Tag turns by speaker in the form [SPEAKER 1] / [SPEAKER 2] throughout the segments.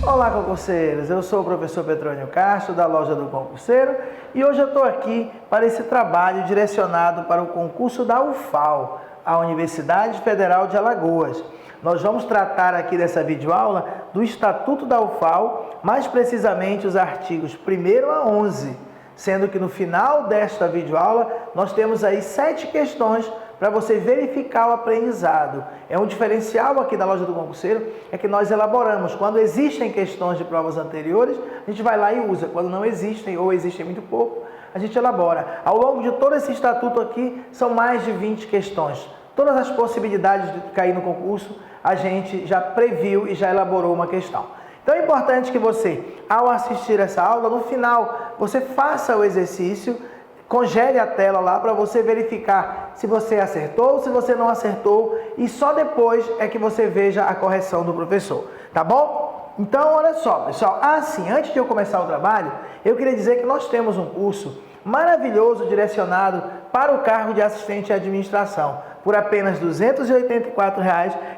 [SPEAKER 1] Olá, concurseiros! Eu sou o professor Petrônio Castro, da Loja do Concurseiro, e hoje eu estou aqui para esse trabalho direcionado para o concurso da UFAL, a Universidade Federal de Alagoas. Nós vamos tratar aqui dessa videoaula do Estatuto da UFAL, mais precisamente os artigos 1º a 11, sendo que no final desta videoaula nós temos aí 7 questões para você verificar o aprendizado. É um diferencial aqui da Loja do Concurseiro, é que nós elaboramos. Quando existem questões de provas anteriores, a gente vai lá e usa. Quando não existem, ou existem muito pouco, a gente elabora. Ao longo de todo esse estatuto aqui, são mais de 20 questões. Todas as possibilidades de cair no concurso, a gente já previu e já elaborou uma questão. Então é importante que você, ao assistir essa aula, no final, você faça o exercício, congele a tela lá para você verificar se você acertou, se você não acertou, e só depois é que você veja a correção do professor, tá bom? Então, olha só, pessoal, antes de eu começar o trabalho, eu queria dizer que nós temos um curso maravilhoso direcionado para o cargo de assistente de administração, por apenas R$ 284.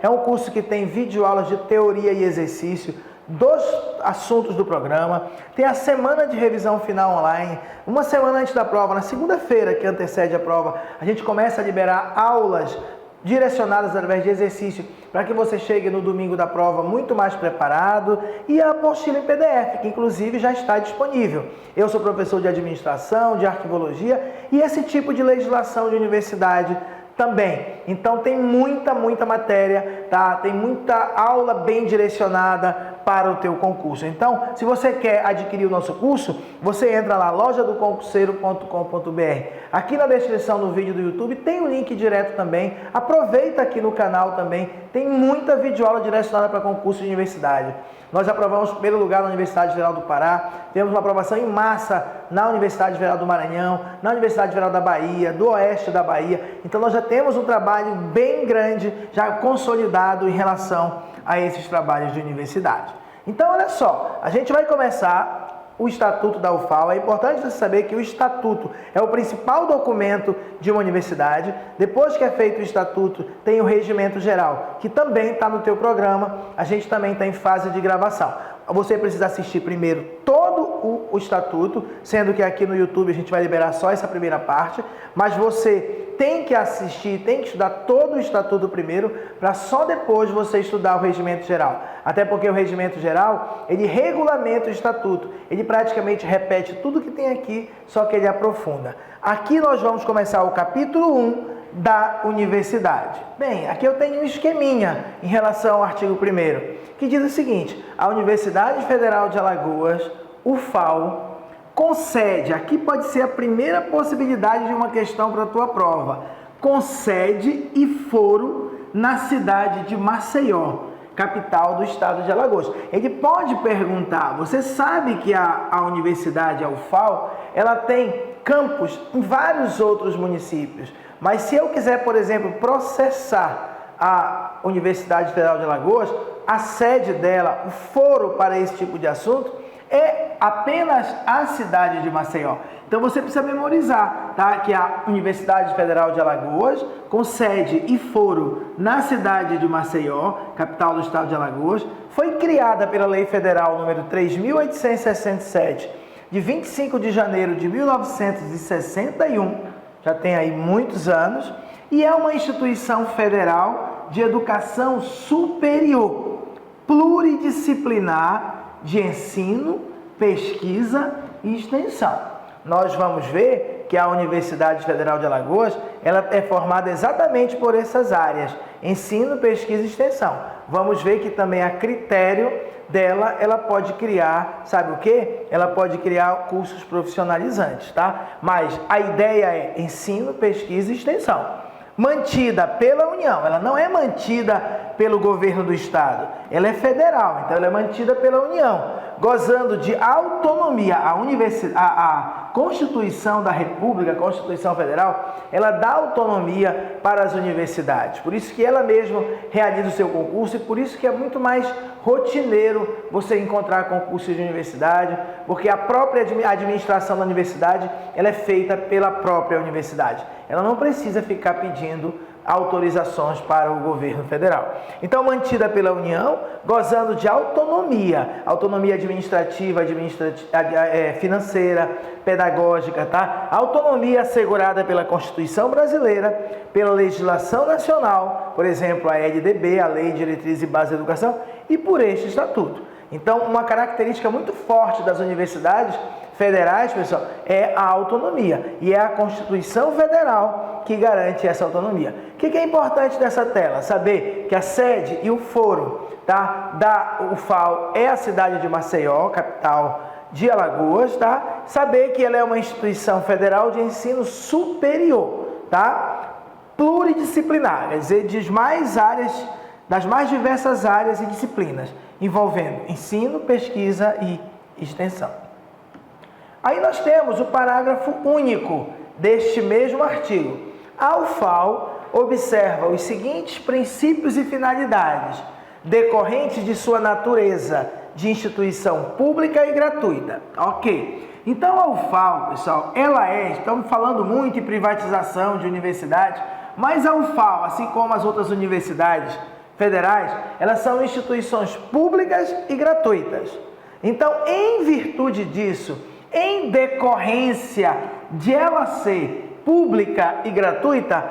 [SPEAKER 1] É um curso que tem videoaulas de teoria e exercício, dos assuntos do programa, tem a semana de revisão final online, uma semana antes da prova, na segunda-feira que antecede a prova, a gente começa a liberar aulas direcionadas através de exercício, para que você chegue no domingo da prova muito mais preparado, e a apostila em PDF, que inclusive já está disponível. Eu sou professor de administração, de arquivologia, e esse tipo de legislação de universidade também. Então tem muita matéria, tá? Tem muita aula bem direcionada para o teu concurso. Então, se você quer adquirir o nosso curso, você entra lá, lojadoconcurseiro.com.br. Aqui na descrição do vídeo do YouTube tem o link direto também. Aproveita aqui no canal também, tem muita videoaula direcionada para concurso de universidade. Nós aprovamos em primeiro lugar na Universidade Federal do Pará, temos uma aprovação em massa na Universidade Federal do Maranhão, na Universidade Federal da Bahia, do Oeste da Bahia. Então nós já temos um trabalho bem grande, já consolidado em relação a esses trabalhos de universidade. Então olha só, a gente vai começar o Estatuto da UFAL. É importante você saber que o Estatuto é o principal documento de uma universidade. Depois que é feito o Estatuto, tem o Regimento Geral, que também está no teu programa. A gente também está em fase de gravação. Você precisa assistir primeiro todo o Estatuto, sendo que aqui no YouTube a gente vai liberar só essa primeira parte, mas você tem que assistir, tem que estudar todo o Estatuto primeiro, para só depois você estudar o Regimento Geral. Até porque o Regimento Geral, ele regulamenta o Estatuto, ele praticamente repete tudo que tem aqui, só que ele aprofunda. Aqui nós vamos começar o capítulo 1 da universidade. Bem, aqui eu tenho um esqueminha em relação ao artigo 1º, que diz o seguinte: a Universidade Federal de Alagoas, UFAL, concede, aqui pode ser a primeira possibilidade de uma questão para a tua prova, concede e foro na cidade de Maceió, capital do estado de Alagoas. Ele pode perguntar, você sabe que a universidade, a UFAL, ela tem campus em vários outros municípios, mas se eu quiser, por exemplo, processar a Universidade Federal de Alagoas, a sede dela, o foro para esse tipo de assunto, é apenas a cidade de Maceió. Então você precisa memorizar, tá? Que a Universidade Federal de Alagoas, com sede e foro na cidade de Maceió, capital do estado de Alagoas, foi criada pela Lei Federal número 3.867, de 25 de janeiro de 1961, já tem aí muitos anos, e é uma instituição federal de educação superior, pluridisciplinar, de ensino, pesquisa e extensão. Nós vamos ver que a Universidade Federal de Alagoas, ela é formada exatamente por essas áreas, ensino, pesquisa e extensão. Vamos ver que também a critério dela, ela pode criar, sabe o quê? Ela pode criar cursos profissionalizantes, tá? Mas a ideia é ensino, pesquisa e extensão. Mantida pela União, ela não é mantida pelo governo do estado, ela é federal, então ela é mantida pela União, gozando de autonomia. A Constituição da República, a Constituição Federal, ela dá autonomia para as universidades, por isso que ela mesma realiza o seu concurso, e por isso que é muito mais rotineiro você encontrar concursos de universidade, porque a própria administração da universidade, ela é feita pela própria universidade. Ela não precisa ficar pedindo autorizações para o governo federal. Então, mantida pela União, gozando de autonomia administrativa, financeira, pedagógica, tá? Autonomia assegurada pela Constituição Brasileira, pela legislação nacional, por exemplo, a LDB, a Lei de Diretriz e Base da Educação, e por este estatuto. Então, uma característica muito forte das universidades federais, pessoal, é a autonomia. E é a Constituição Federal que garante essa autonomia. O que é importante dessa tela? Saber que a sede e o foro, tá, da UFAL é a cidade de Maceió, capital de Alagoas, tá? Saber que ela é uma instituição federal de ensino superior, tá? Pluridisciplinar, quer dizer, das mais diversas áreas e disciplinas, envolvendo ensino, pesquisa e extensão. Aí nós temos o parágrafo único deste mesmo artigo. A UFAL observa os seguintes princípios e finalidades decorrentes de sua natureza de instituição pública e gratuita. Ok. Então a UFAL, pessoal, estamos falando muito em privatização de universidades, mas a UFAL, assim como as outras universidades federais, elas são instituições públicas e gratuitas. Então, em virtude disso, em decorrência de ela ser pública e gratuita,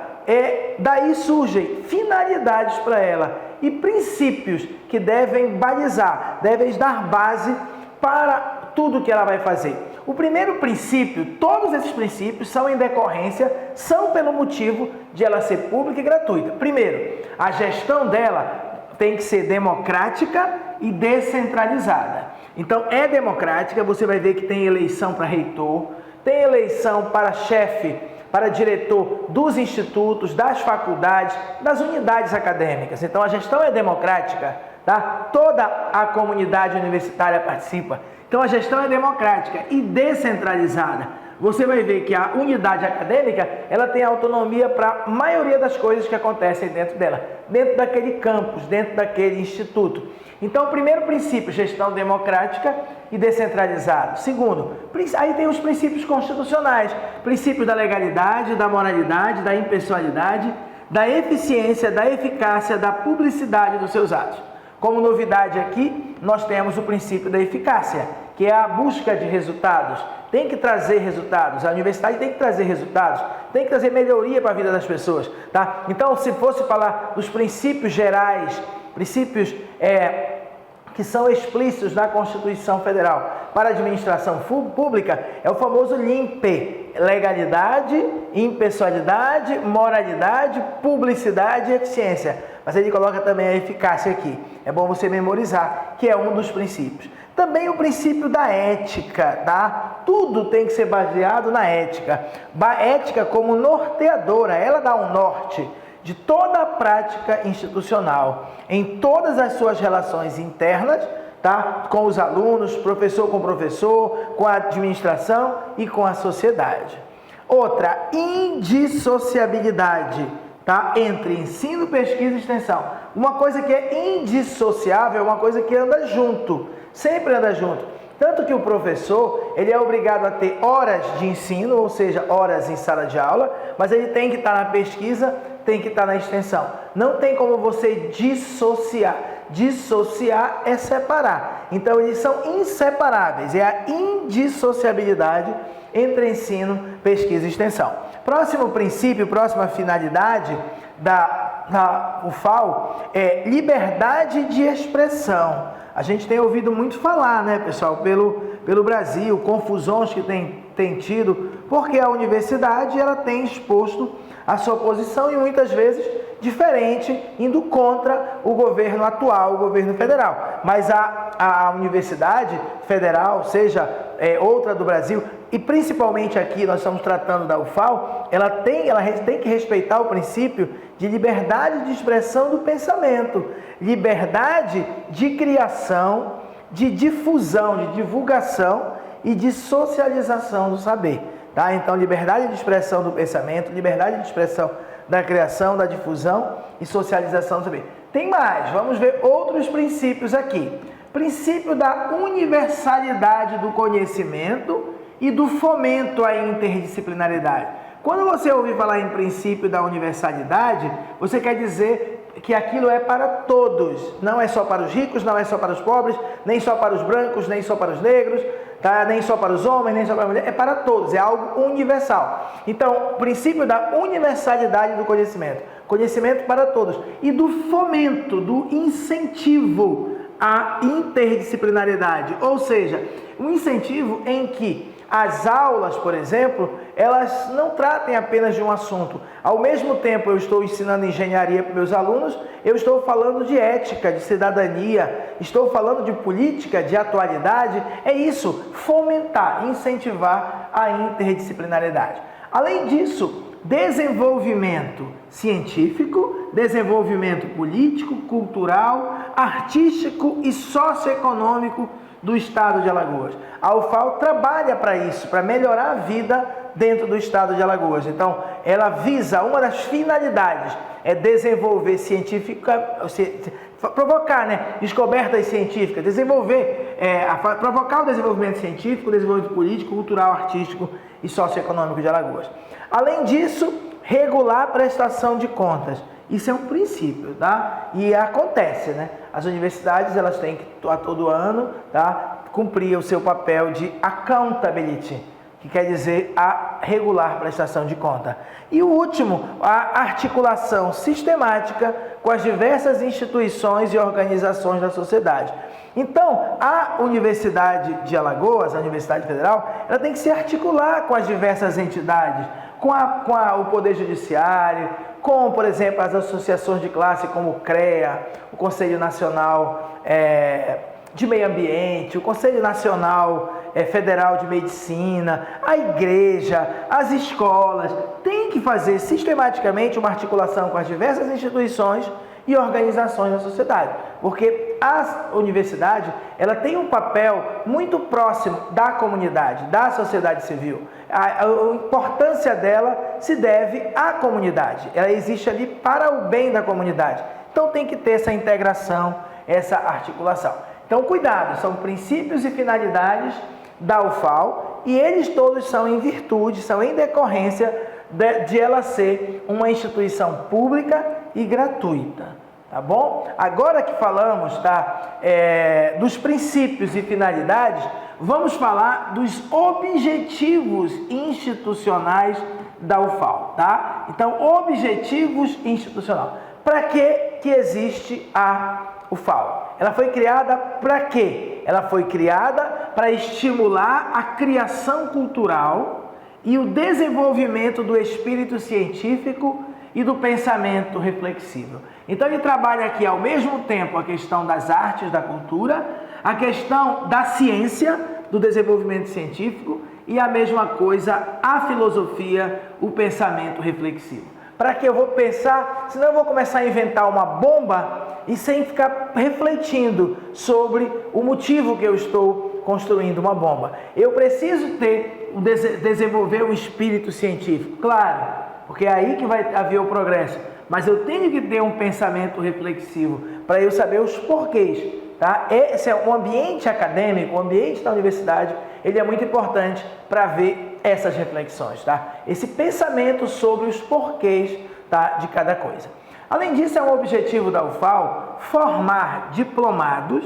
[SPEAKER 1] daí surgem finalidades para ela e princípios que devem balizar, devem dar base para tudo que ela vai fazer. O primeiro princípio, todos esses princípios são em decorrência, são pelo motivo de ela ser pública e gratuita. Primeiro, a gestão dela tem que ser democrática e descentralizada. Então, é democrática, você vai ver que tem eleição para reitor, tem eleição para chefe, para diretor dos institutos, das faculdades, das unidades acadêmicas. Então, a gestão é democrática, tá? Toda a comunidade universitária participa. Então, a gestão é democrática e descentralizada. Você vai ver que a unidade acadêmica, ela tem autonomia para a maioria das coisas que acontecem dentro dela, dentro daquele campus, dentro daquele instituto. Então, o primeiro princípio, gestão democrática e descentralizada. Segundo, aí tem os princípios constitucionais, princípios da legalidade, da moralidade, da impessoalidade, da eficiência, da eficácia, da publicidade dos seus atos. Como novidade aqui, nós temos o princípio da eficácia, que é a busca de resultados. Tem que trazer resultados, a universidade tem que trazer resultados, tem que trazer melhoria para a vida das pessoas, tá? Então, se fosse falar dos princípios gerais, princípios que são explícitos na Constituição Federal para a administração pública, é o famoso LIMPE: legalidade, impessoalidade, moralidade, publicidade e eficiência. Mas ele coloca também a eficácia aqui. É bom você memorizar, que é um dos princípios. Também o princípio da ética, tá? Tudo tem que ser baseado na ética. A ética como norteadora, ela dá um norte de toda a prática institucional, em todas as suas relações internas, tá? Com os alunos, professor com professor, com a administração e com a sociedade. Outra, indissociabilidade, tá? Entre ensino, pesquisa e extensão. Uma coisa que é indissociável é uma coisa que anda junto, sempre anda junto. Tanto que o professor, ele é obrigado a ter horas de ensino, ou seja, horas em sala de aula, mas ele tem que estar na pesquisa, tem que estar na extensão. Não tem como você dissociar. Dissociar é separar. Então, eles são inseparáveis. É a indissociabilidade entre ensino, pesquisa e extensão. Próximo princípio, próxima finalidade da UFAL é liberdade de expressão. A gente tem ouvido muito falar, né, pessoal, pelo Brasil, confusões que tem tido, porque a universidade ela tem exposto a sua posição e muitas vezes diferente, indo contra o governo atual, o governo federal. Mas a universidade federal, seja outra do Brasil, e principalmente aqui nós estamos tratando da UFAL, ela tem que respeitar o princípio de liberdade de expressão do pensamento, liberdade de criação, de difusão, de divulgação e de socialização do saber. Tá? Então, liberdade de expressão do pensamento, liberdade de expressão da criação, da difusão e socialização do saber. Tem mais, vamos ver outros princípios aqui. Princípio da universalidade do conhecimento e do fomento à interdisciplinaridade. Quando você ouvir falar em princípio da universalidade, você quer dizer que aquilo é para todos, não é só para os ricos, não é só para os pobres, nem só para os brancos, nem só para os negros, tá? Nem só para os homens, nem só para as mulheres, é para todos, é algo universal. Então, o princípio da universalidade do conhecimento, conhecimento para todos, e do fomento, do incentivo à interdisciplinaridade, ou seja, um incentivo em que as aulas, por exemplo, elas não tratem apenas de um assunto. Ao mesmo tempo eu estou ensinando engenharia para meus alunos, eu estou falando de ética, de cidadania, estou falando de política, de atualidade. É isso, fomentar, incentivar a interdisciplinaridade. Além disso, desenvolvimento científico, desenvolvimento político, cultural, artístico e socioeconômico do estado de Alagoas. A UFAL trabalha para isso, para melhorar a vida dentro do estado de Alagoas. Então, ela visa, uma das finalidades é desenvolver provocar, descobertas científicas, provocar o desenvolvimento científico, o desenvolvimento político, cultural, artístico e socioeconômico de Alagoas. Além disso, regular a prestação de contas. Isso é um princípio, tá? E acontece, As universidades, elas têm que, a todo ano, cumprir o seu papel de accountability, que quer dizer a regular prestação de conta. E o último, a articulação sistemática com as diversas instituições e organizações da sociedade. Então, a Universidade de Alagoas, a Universidade Federal, ela tem que se articular com as diversas entidades, com o Poder Judiciário, com, por exemplo, as associações de classe como o CREA, o Conselho Nacional de Meio Ambiente, o Conselho Nacional Federal de Medicina, a igreja, as escolas. Tem que fazer sistematicamente uma articulação com as diversas instituições e organizações da sociedade, porque a universidade, ela tem um papel muito próximo da comunidade, da sociedade civil. A importância dela se deve à comunidade, ela existe ali para o bem da comunidade. Então tem que ter essa integração, essa articulação. Então cuidado, são princípios e finalidades da UFAL e eles todos são em virtude, são em decorrência de ela ser uma instituição pública e gratuita, tá bom? Agora que falamos, dos princípios e finalidades, vamos falar dos objetivos institucionais da UFAL, tá? Então, objetivos institucionais. Para que existe a UFAL? Ela foi criada para quê? Ela foi criada para estimular a criação cultural e o desenvolvimento do espírito científico e do pensamento reflexivo. Então ele trabalha aqui ao mesmo tempo a questão das artes, da cultura, a questão da ciência, do desenvolvimento científico e a mesma coisa a filosofia, o pensamento reflexivo. Para que eu vou pensar, senão eu vou começar a inventar uma bomba e sem ficar refletindo sobre o motivo que eu estou construindo uma bomba. Eu preciso desenvolver um espírito científico, claro, porque é aí que vai haver o progresso. Mas eu tenho que ter um pensamento reflexivo para eu saber os porquês, tá? Esse é um ambiente acadêmico, o ambiente da universidade, ele é muito importante para ver essas reflexões, tá? Esse pensamento sobre os porquês, tá, de cada coisa. Além disso, é um objetivo da UFAL formar diplomados,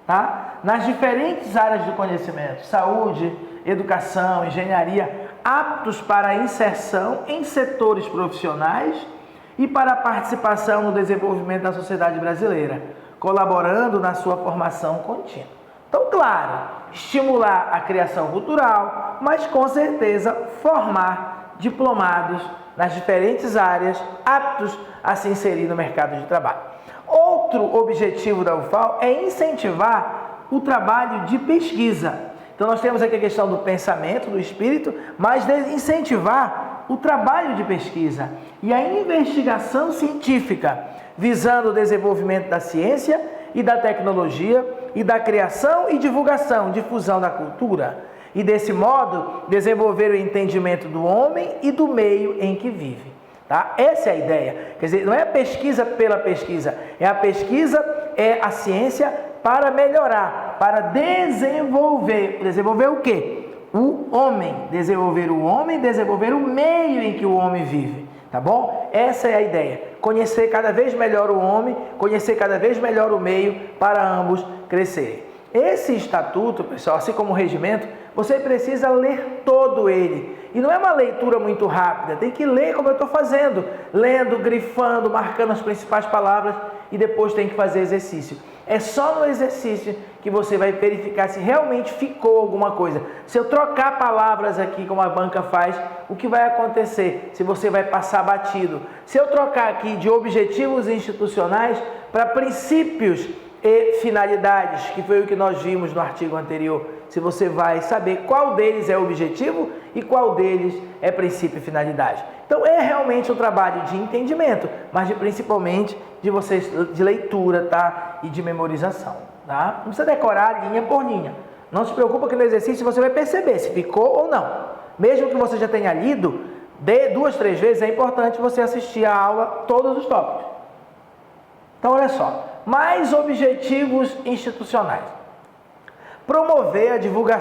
[SPEAKER 1] tá, nas diferentes áreas do conhecimento, saúde, educação, engenharia, aptos para a inserção em setores profissionais e para a participação no desenvolvimento da sociedade brasileira, colaborando na sua formação contínua. Então, claro, estimular a criação cultural, mas com certeza formar diplomados nas diferentes áreas aptos a se inserir no mercado de trabalho. Outro objetivo da UFAL é incentivar o trabalho de pesquisa. Então nós temos aqui a questão do pensamento, do espírito, mas de incentivar o trabalho de pesquisa e a investigação científica, visando o desenvolvimento da ciência e da tecnologia e da criação e divulgação, difusão da cultura. E desse modo, desenvolver o entendimento do homem e do meio em que vive. Tá? Essa é a ideia. Quer dizer, não é a pesquisa pela pesquisa, é a pesquisa, é a ciência para melhorar, para desenvolver. Desenvolver o quê? o homem, desenvolver o meio em que o homem vive, tá bom? Essa é a ideia, conhecer cada vez melhor o homem, conhecer cada vez melhor o meio para ambos crescerem. Esse estatuto, pessoal, assim como o regimento, você precisa ler todo ele. E não é uma leitura muito rápida, tem que ler como eu estou fazendo, lendo, grifando, marcando as principais palavras e depois tem que fazer exercício. É só no exercício que você vai verificar se realmente ficou alguma coisa. Se eu trocar palavras aqui, como a banca faz, o que vai acontecer? Se você vai passar batido. Se eu trocar aqui de objetivos institucionais para princípios e finalidades, que foi o que nós vimos no artigo anterior, se você vai saber qual deles é objetivo e qual deles é princípio e finalidade. Então é realmente um trabalho de entendimento, mas principalmente de leitura, tá? E de memorização, tá? Não precisa decorar linha por linha. Não se preocupa que no exercício você vai perceber se ficou ou não. Mesmo que você já tenha lido, 2, 3 vezes, é importante você assistir a aula, todos os tópicos. Então olha só, mais objetivos institucionais. Promover a divulgar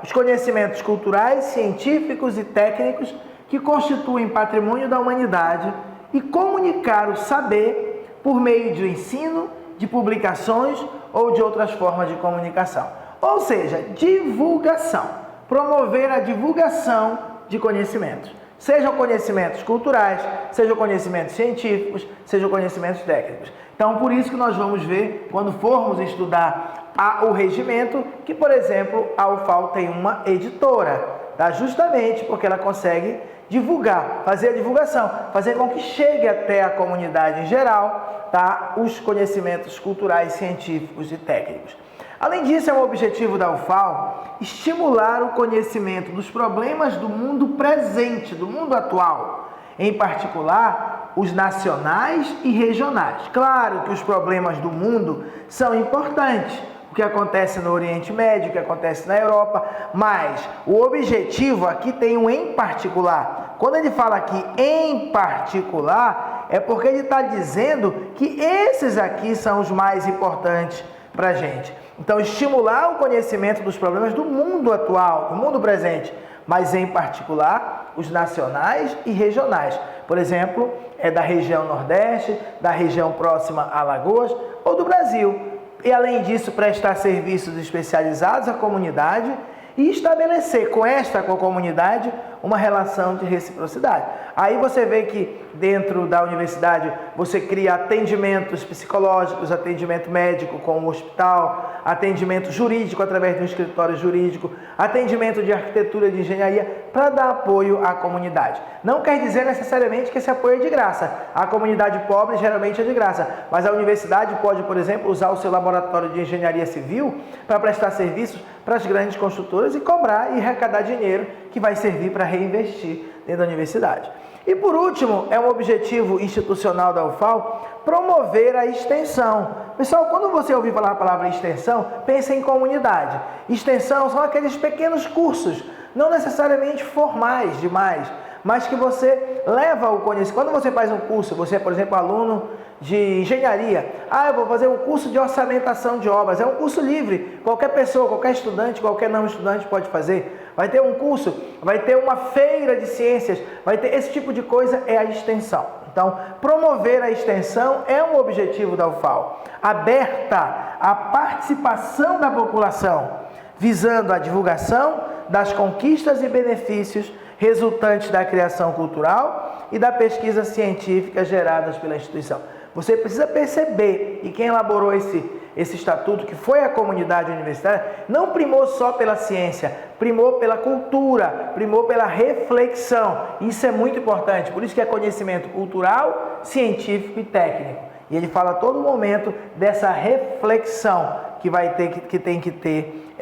[SPEAKER 1] os conhecimentos culturais, científicos e técnicos que constituem patrimônio da humanidade e comunicar o saber por meio de ensino, de publicações ou de outras formas de comunicação. Ou seja, divulgação. Promover a divulgação de conhecimentos. Sejam conhecimentos culturais, sejam conhecimentos científicos, sejam conhecimentos técnicos. Então, por isso que nós vamos ver, quando formos estudar o regimento, que, por exemplo, a UFAL tem uma editora, tá? Justamente porque ela consegue divulgar, fazer a divulgação, fazer com que chegue até a comunidade em geral, tá? Os conhecimentos culturais, científicos e técnicos. Além disso, é um objetivo da UFAL estimular o conhecimento dos problemas do mundo presente, do mundo atual, em particular os nacionais e regionais. Claro que os problemas do mundo são importantes, o que acontece no Oriente Médio, o que acontece na Europa, mas o objetivo aqui tem um em particular. Quando ele fala aqui em particular, é porque ele está dizendo que esses aqui são os mais importantes para a gente. Então, estimular o conhecimento dos problemas do mundo atual, do mundo presente, mas em particular os nacionais e regionais. Por exemplo, da região Nordeste, da região próxima a Alagoas ou do Brasil. E além disso, prestar serviços especializados à comunidade e estabelecer com a comunidade uma relação de reciprocidade. Aí você vê que dentro da universidade você cria atendimentos psicológicos, atendimento médico com o hospital, atendimento jurídico através do escritório jurídico, atendimento de arquitetura e de engenharia para dar apoio à comunidade. Não quer dizer necessariamente que esse apoio é de graça. A comunidade pobre geralmente é de graça, mas a universidade pode, por exemplo, usar o seu laboratório de engenharia civil para prestar serviços para as grandes construtoras e cobrar e arrecadar dinheiro que vai servir para reinvestir dentro da universidade. E por último, é um objetivo institucional da UFAL promover a extensão. Pessoal, quando você ouvir falar a palavra extensão, pense em comunidade. Extensão são aqueles pequenos cursos, não necessariamente formais demais, mas que você leva o conhecimento. Quando você faz um curso, você é, por exemplo, aluno de engenharia. Eu vou fazer um curso de orçamentação de obras. É um curso livre. Qualquer pessoa, qualquer estudante, qualquer não estudante pode fazer. Vai ter um curso, vai ter uma feira de ciências, vai ter esse tipo de coisa, é a extensão. Então, promover a extensão é um objetivo da UFAL. Aberta à participação da população, visando a divulgação das conquistas e benefícios resultantes da criação cultural e da pesquisa científica geradas pela instituição. Você precisa perceber, e quem elaborou esse estatuto, que foi a comunidade universitária, não primou só pela ciência, primou pela cultura, primou pela reflexão. Isso é muito importante, por isso que é conhecimento cultural, científico e técnico. E ele fala a todo momento dessa reflexão que tem que ter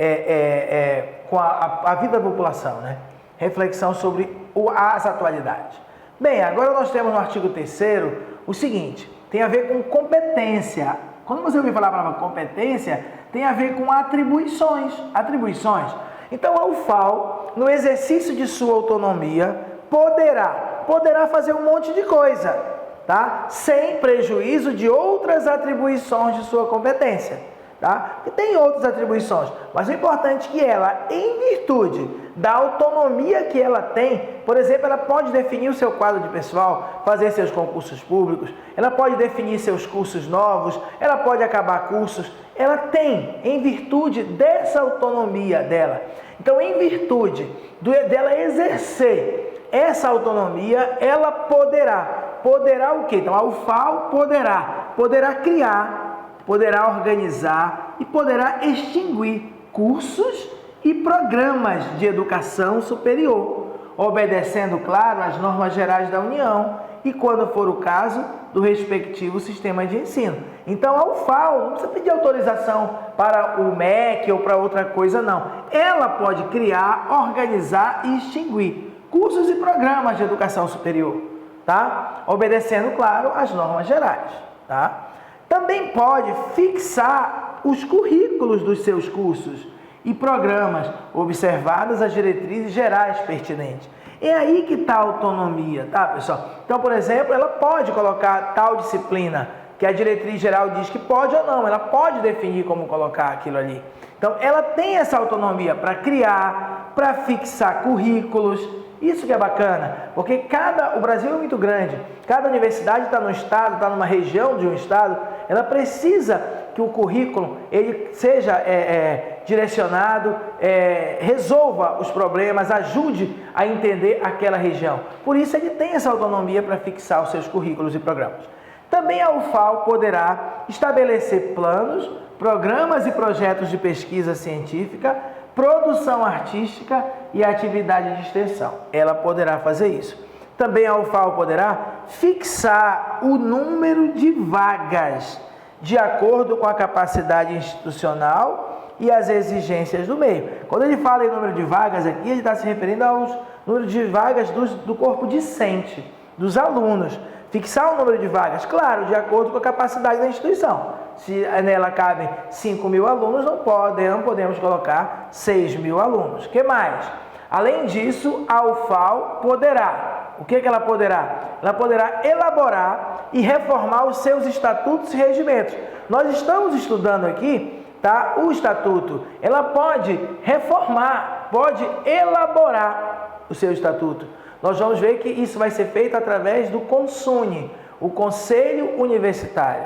[SPEAKER 1] com a vida da população, né? Reflexão sobre as atualidades. Bem, agora nós temos no artigo 3º o seguinte, tem a ver com competência. Quando você ouvir falar a palavra competência, tem a ver com atribuições. Então a UFAL, no exercício de sua autonomia, poderá fazer um monte de coisa, tá? Sem prejuízo de outras atribuições de sua competência. tá? E tem outras atribuições, mas o importante é que ela, em virtude da autonomia que ela tem, por exemplo, ela pode definir o seu quadro de pessoal, fazer seus concursos públicos, ela pode definir seus cursos novos, ela pode acabar cursos, ela tem, em virtude dessa autonomia dela. Então, em virtude dela exercer essa autonomia, ela poderá o quê? Então, a UFAL poderá criar, poderá organizar e poderá extinguir cursos e programas de educação superior, obedecendo, claro, às normas gerais da União e, quando for o caso, do respectivo sistema de ensino. Então, a UFAL não precisa pedir autorização para o MEC ou para outra coisa, não. Ela pode criar, organizar e extinguir cursos e programas de educação superior, tá? Obedecendo, claro, às normas gerais, tá? Também pode fixar os currículos dos seus cursos e programas, observadas as diretrizes gerais pertinentes. É aí que está a autonomia, tá, pessoal? Então, por exemplo, ela pode colocar tal disciplina, que a diretriz geral diz que pode ou não, ela pode definir como colocar aquilo ali. Então, ela tem essa autonomia para criar, para fixar currículos. Isso que é bacana, porque o Brasil é muito grande, cada universidade está no estado, está numa região de um estado, ela precisa que o currículo ele seja direcionado, resolva os problemas, ajude a entender aquela região. Por isso ele tem essa autonomia para fixar os seus currículos e programas. Também a UFAL poderá estabelecer planos, programas e projetos de pesquisa científica, produção artística e atividade de extensão. Ela poderá fazer isso. Também a UFAL poderá fixar o número de vagas de acordo com a capacidade institucional e as exigências do meio. Quando ele fala em número de vagas aqui, ele está se referindo aos números de vagas do corpo discente, dos alunos. Fixar o número de vagas, claro, de acordo com a capacidade da instituição. Se nela cabem 5.000 alunos, não podemos colocar 6.000 alunos. O que mais? Além disso, a UFAL poderá. O que ela poderá? Ela poderá elaborar e reformar os seus estatutos e regimentos. Nós estamos estudando aqui, tá, o estatuto. Ela pode reformar, pode elaborar o seu estatuto. Nós vamos ver que isso vai ser feito através do CONSUNE, o Conselho Universitário.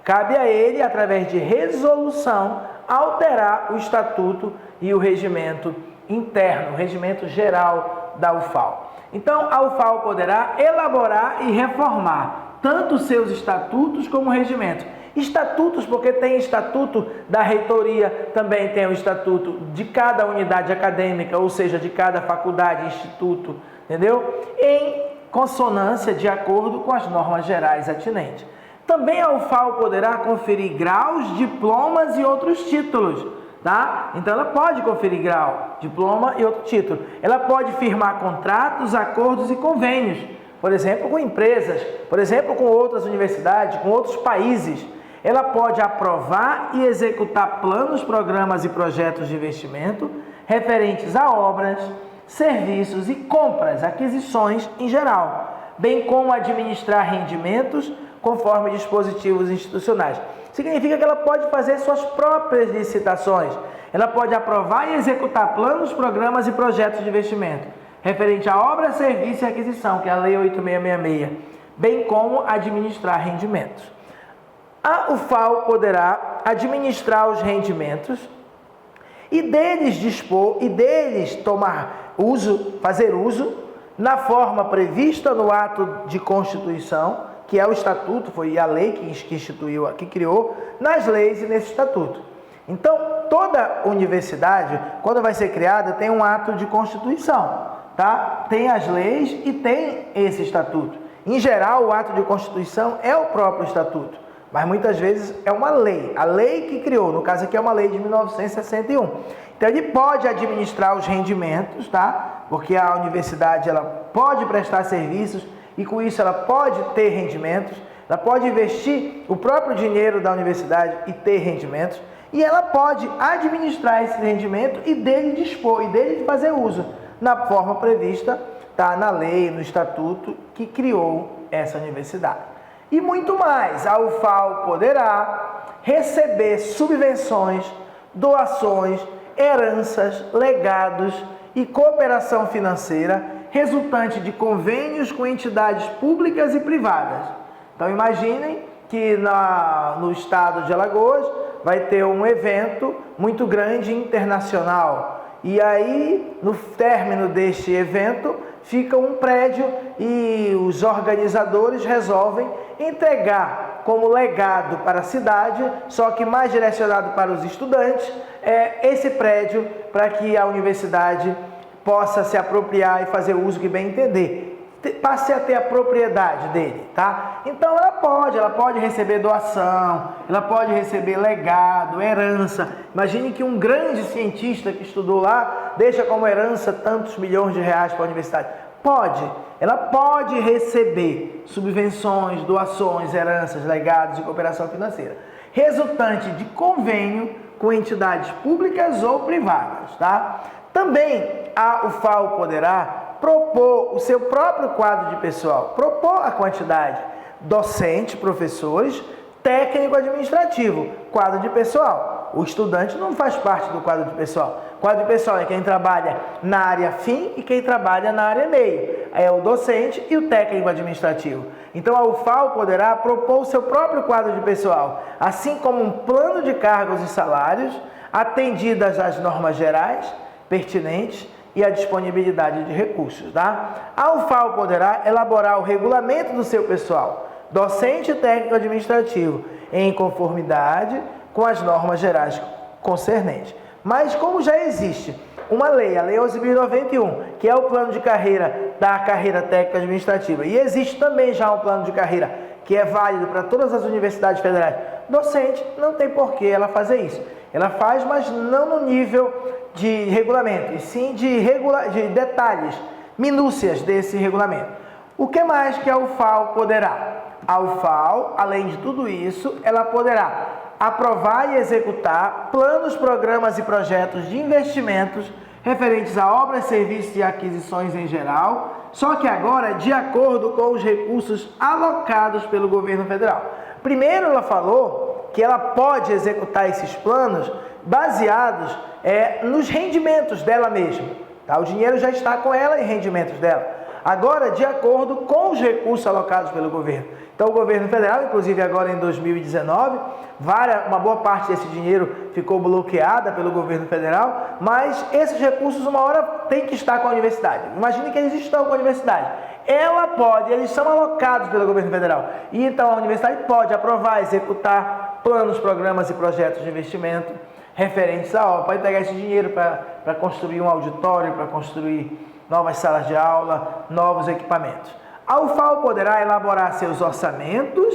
[SPEAKER 1] Cabe a ele, através de resolução, alterar o estatuto e o regimento interno, o regimento geral da UFAL. Então, a UFAL poderá elaborar e reformar tanto os seus estatutos como o regimento. Estatutos, porque tem estatuto da reitoria, também tem o estatuto de cada unidade acadêmica, ou seja, de cada faculdade, instituto, entendeu? Em consonância, de acordo com as normas gerais atinentes. Também a UFAL poderá conferir graus, diplomas e outros títulos, tá? Então ela pode conferir grau, diploma e outro título. Ela pode firmar contratos, acordos e convênios, por exemplo, com empresas, por exemplo, com outras universidades, com outros países. Ela pode aprovar e executar planos, programas e projetos de investimento referentes a obras, serviços e compras, aquisições em geral, bem como administrar rendimentos conforme dispositivos institucionais. Significa que ela pode fazer suas próprias licitações. Ela pode aprovar e executar planos, programas e projetos de investimento referente a obra, serviço e aquisição, que é a Lei 8666, bem como administrar rendimentos. A UFAL poderá administrar os rendimentos e deles dispor e deles fazer uso na forma prevista no ato de constituição, que é o estatuto, foi a lei que instituiu, que criou, nas leis e nesse estatuto. Então, toda universidade, quando vai ser criada, tem um ato de constituição, tá? Tem as leis e tem esse estatuto. Em geral, o ato de constituição é o próprio estatuto, mas muitas vezes é uma lei, a lei que criou, no caso aqui é uma lei de 1961. Então, ele pode administrar os rendimentos, tá? Porque a universidade ela pode prestar serviços e com isso ela pode ter rendimentos, ela pode investir o próprio dinheiro da universidade e ter rendimentos, e ela pode administrar esse rendimento e dele dispor, e dele fazer uso, na forma prevista, tá, na lei, no estatuto que criou essa universidade. E muito mais, a UFAL poderá receber subvenções, doações, heranças, legados e cooperação financeira resultante de convênios com entidades públicas e privadas. Então imaginem que no estado de Alagoas vai ter um evento muito grande internacional. E aí, no término deste evento, fica um prédio e os organizadores resolvem entregar como legado para a cidade, só que mais direcionado para os estudantes, esse prédio para que a universidade possa se apropriar e fazer o uso que bem entender. Passe a ter a propriedade dele, tá? Então ela pode receber doação, ela pode receber legado, herança. Imagine que um grande cientista que estudou lá deixa como herança tantos milhões de reais para a universidade. Ela pode receber subvenções, doações, heranças, legados e cooperação financeira, resultante de convênio com entidades públicas ou privadas, tá? Também a UFAL poderá propor o seu próprio quadro de pessoal, propor a quantidade docente, professores, técnico administrativo, quadro de pessoal. O estudante não faz parte do quadro de pessoal. O quadro de pessoal é quem trabalha na área fim e quem trabalha na área meio. É o docente e o técnico administrativo. Então a UFAL poderá propor o seu próprio quadro de pessoal, assim como um plano de cargos e salários, atendidas às normas gerais pertinentes e a disponibilidade de recursos, tá? A UFAL poderá elaborar o regulamento do seu pessoal, docente e técnico administrativo, em conformidade com as normas gerais concernentes. Mas como já existe uma lei, a Lei 11.091, que é o plano de carreira da carreira técnica administrativa, e existe também já um plano de carreira que é válido para todas as universidades federais, docente, não tem por que ela fazer isso. Ela faz, mas não no nível de regulamento, e sim de detalhes, minúcias desse regulamento. O que mais que a UFAL poderá? A UFAL, além de tudo isso, ela poderá aprovar e executar planos, programas e projetos de investimentos referentes a obras, serviços e aquisições em geral, só que agora de acordo com os recursos alocados pelo governo federal. Primeiro ela falou que ela pode executar esses planos baseados nos rendimentos dela mesma. Tá? O dinheiro já está com ela em rendimentos dela. Agora, de acordo com os recursos alocados pelo governo. Então, o governo federal, inclusive agora em 2019, uma boa parte desse dinheiro ficou bloqueada pelo governo federal, mas esses recursos, uma hora, tem que estar com a universidade. Imagine que eles estão com a universidade. Eles são alocados pelo governo federal. E então, a universidade pode aprovar, executar planos, programas e projetos de investimento referentes a obra. Pode pegar esse dinheiro para construir um auditório, para construir novas salas de aula, novos equipamentos. A UFAL poderá elaborar seus orçamentos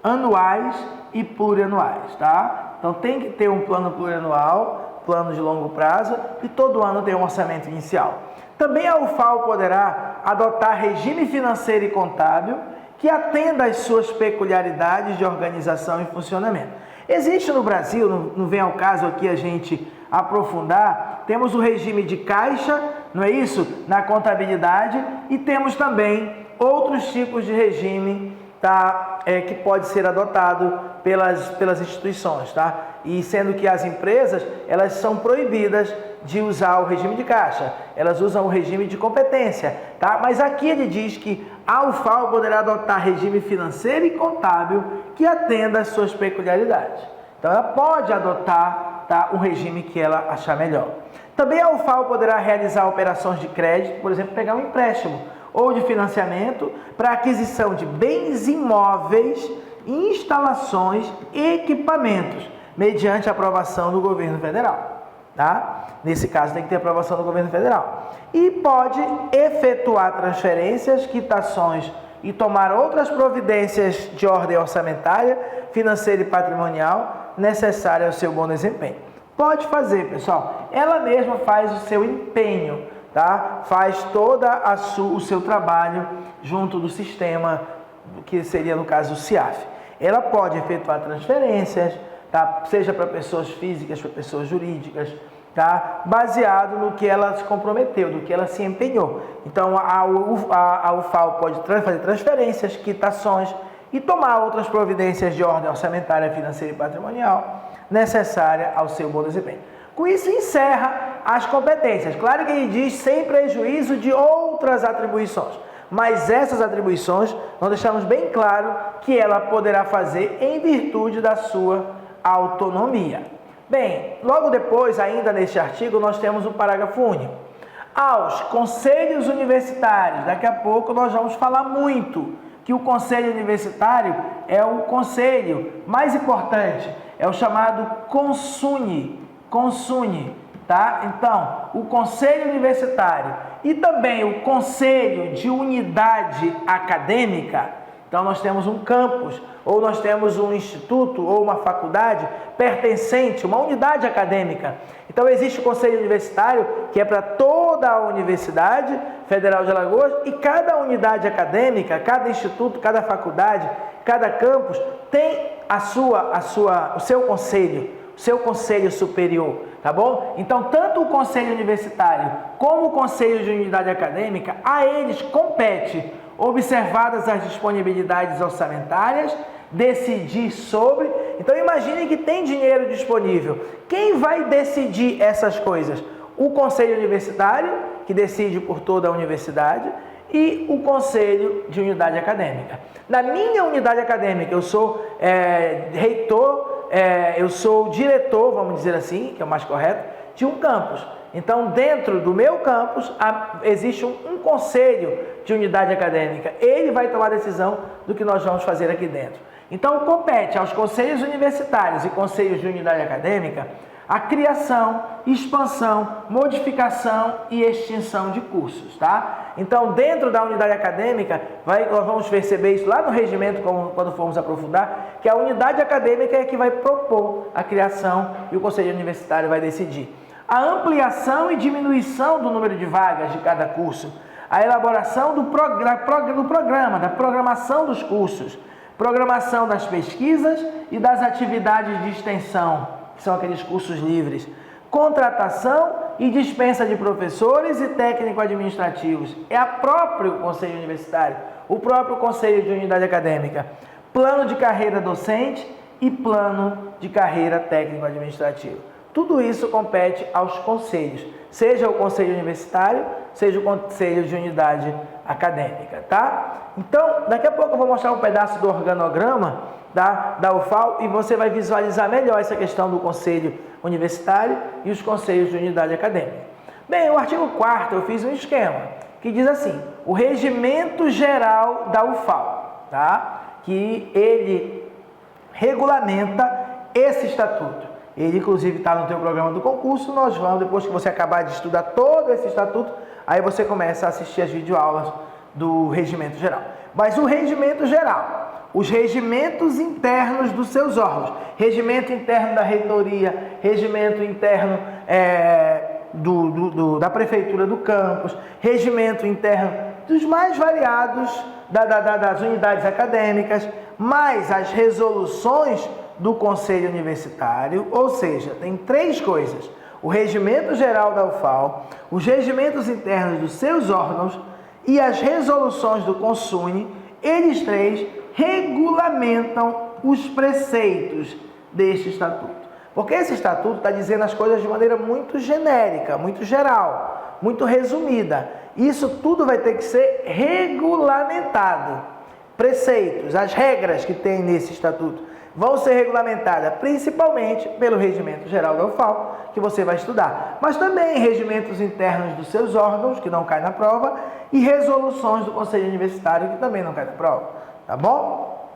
[SPEAKER 1] anuais e plurianuais, tá? Então tem que ter um plano plurianual, plano de longo prazo, e todo ano tem um orçamento inicial. Também a UFAL poderá adotar regime financeiro e contábil que atenda às suas peculiaridades de organização e funcionamento. Existe no Brasil, não vem ao caso aqui a gente aprofundar, temos o regime de caixa, não é isso? Na contabilidade, e temos também outros tipos de regime, tá? Que pode ser adotado pelas instituições, tá? E sendo que as empresas, elas são proibidas de usar o regime de caixa, elas usam o regime de competência, tá? Mas aqui ele diz que a UFAL poderá adotar regime financeiro e contábil que atenda às suas peculiaridades. Então ela pode adotar, tá, um regime que ela achar melhor. Também a UFAL poderá realizar operações de crédito, por exemplo, pegar um empréstimo ou de financiamento para aquisição de bens imóveis, instalações e equipamentos, mediante aprovação do governo federal. Tá? Nesse caso tem que ter aprovação do governo federal. E pode efetuar transferências, quitações e tomar outras providências de ordem orçamentária, financeira e patrimonial necessárias ao seu bom desempenho. Pode fazer, pessoal. Ela mesma faz o seu empenho, tá? Faz o seu trabalho junto do sistema, que seria no caso o CIAF. Ela pode efetuar transferências, tá? Seja para pessoas físicas, para pessoas jurídicas, tá? Baseado no que ela se comprometeu, do que ela se empenhou. Então, a UFAL pode fazer transferências, quitações e tomar outras providências de ordem orçamentária, financeira e patrimonial necessária ao seu bom desempenho. Com isso, encerra as competências. Claro que ele diz sem prejuízo de outras atribuições, mas essas atribuições nós deixamos bem claro que ela poderá fazer em virtude da sua autonomia. Bem, logo depois, ainda neste artigo, nós temos um parágrafo único. Aos conselhos universitários, daqui a pouco nós vamos falar muito que o conselho universitário é o conselho mais importante, é o chamado consune, tá? Então, o conselho universitário e também o conselho de unidade acadêmica. Então, nós temos um campus, ou nós temos um instituto, ou uma faculdade pertencente, uma unidade acadêmica. Então, existe o conselho universitário, que é para toda a Universidade Federal de Alagoas, e cada unidade acadêmica, cada instituto, cada faculdade, cada campus, tem o seu conselho superior, tá bom? Então, tanto o conselho universitário como o conselho de unidade acadêmica, a eles compete, observadas as disponibilidades orçamentárias, decidir sobre. Então, imagine que tem dinheiro disponível. Quem vai decidir essas coisas? O conselho universitário, que decide por toda a universidade, e o conselho de unidade acadêmica. Na minha unidade acadêmica, eu sou reitor, eu sou diretor, vamos dizer assim, que é o mais correto, de um campus. Então, dentro do meu campus, existe um conselho de unidade acadêmica. Ele vai tomar a decisão do que nós vamos fazer aqui dentro. Então, compete aos conselhos universitários e conselhos de unidade acadêmica a criação, expansão, modificação e extinção de cursos, tá? Então, dentro da unidade acadêmica, nós vamos perceber isso lá no regimento, quando formos aprofundar, que a unidade acadêmica é que vai propor a criação e o conselho universitário vai decidir. A ampliação e diminuição do número de vagas de cada curso, a elaboração do programa, da programação dos cursos, programação das pesquisas e das atividades de extensão, que são aqueles cursos livres, contratação e dispensa de professores e técnico-administrativos, é o próprio conselho universitário, o próprio conselho de unidade acadêmica, plano de carreira docente e plano de carreira técnico-administrativa. Tudo isso compete aos conselhos, seja o conselho universitário, seja o conselho de unidade acadêmica, tá? Então, daqui a pouco eu vou mostrar um pedaço do organograma da UFAL e você vai visualizar melhor essa questão do conselho universitário e os conselhos de unidade acadêmica. Bem, o artigo 4º eu fiz um esquema que diz assim, o regimento geral da UFAL, tá? Que ele regulamenta esse estatuto. Ele, inclusive, está no teu programa do concurso. Nós vamos, depois que você acabar de estudar todo esse estatuto, aí você começa a assistir as videoaulas do regimento geral. Mas o regimento geral, os regimentos internos dos seus órgãos, regimento interno da reitoria, regimento interno da prefeitura do campus, regimento interno dos mais variados das unidades acadêmicas, mais as resoluções do Conselho Universitário, ou seja, tem 3 coisas: o regimento geral da UFAL, os regimentos internos dos seus órgãos e as resoluções do Consune. Eles 3 regulamentam os preceitos deste estatuto. Porque esse estatuto está dizendo as coisas de maneira muito genérica, muito geral, muito resumida. Isso tudo vai ter que ser regulamentado. Preceitos, as regras que tem nesse estatuto vão ser regulamentadas principalmente pelo regimento geral da UFAL, que você vai estudar, mas também regimentos internos dos seus órgãos, que não cai na prova, e resoluções do Conselho Universitário, que também não cai na prova, tá bom?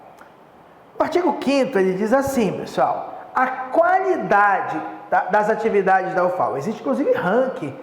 [SPEAKER 1] O artigo 5º, ele diz assim, pessoal, a qualidade das atividades da UFAL. Existe, inclusive, ranking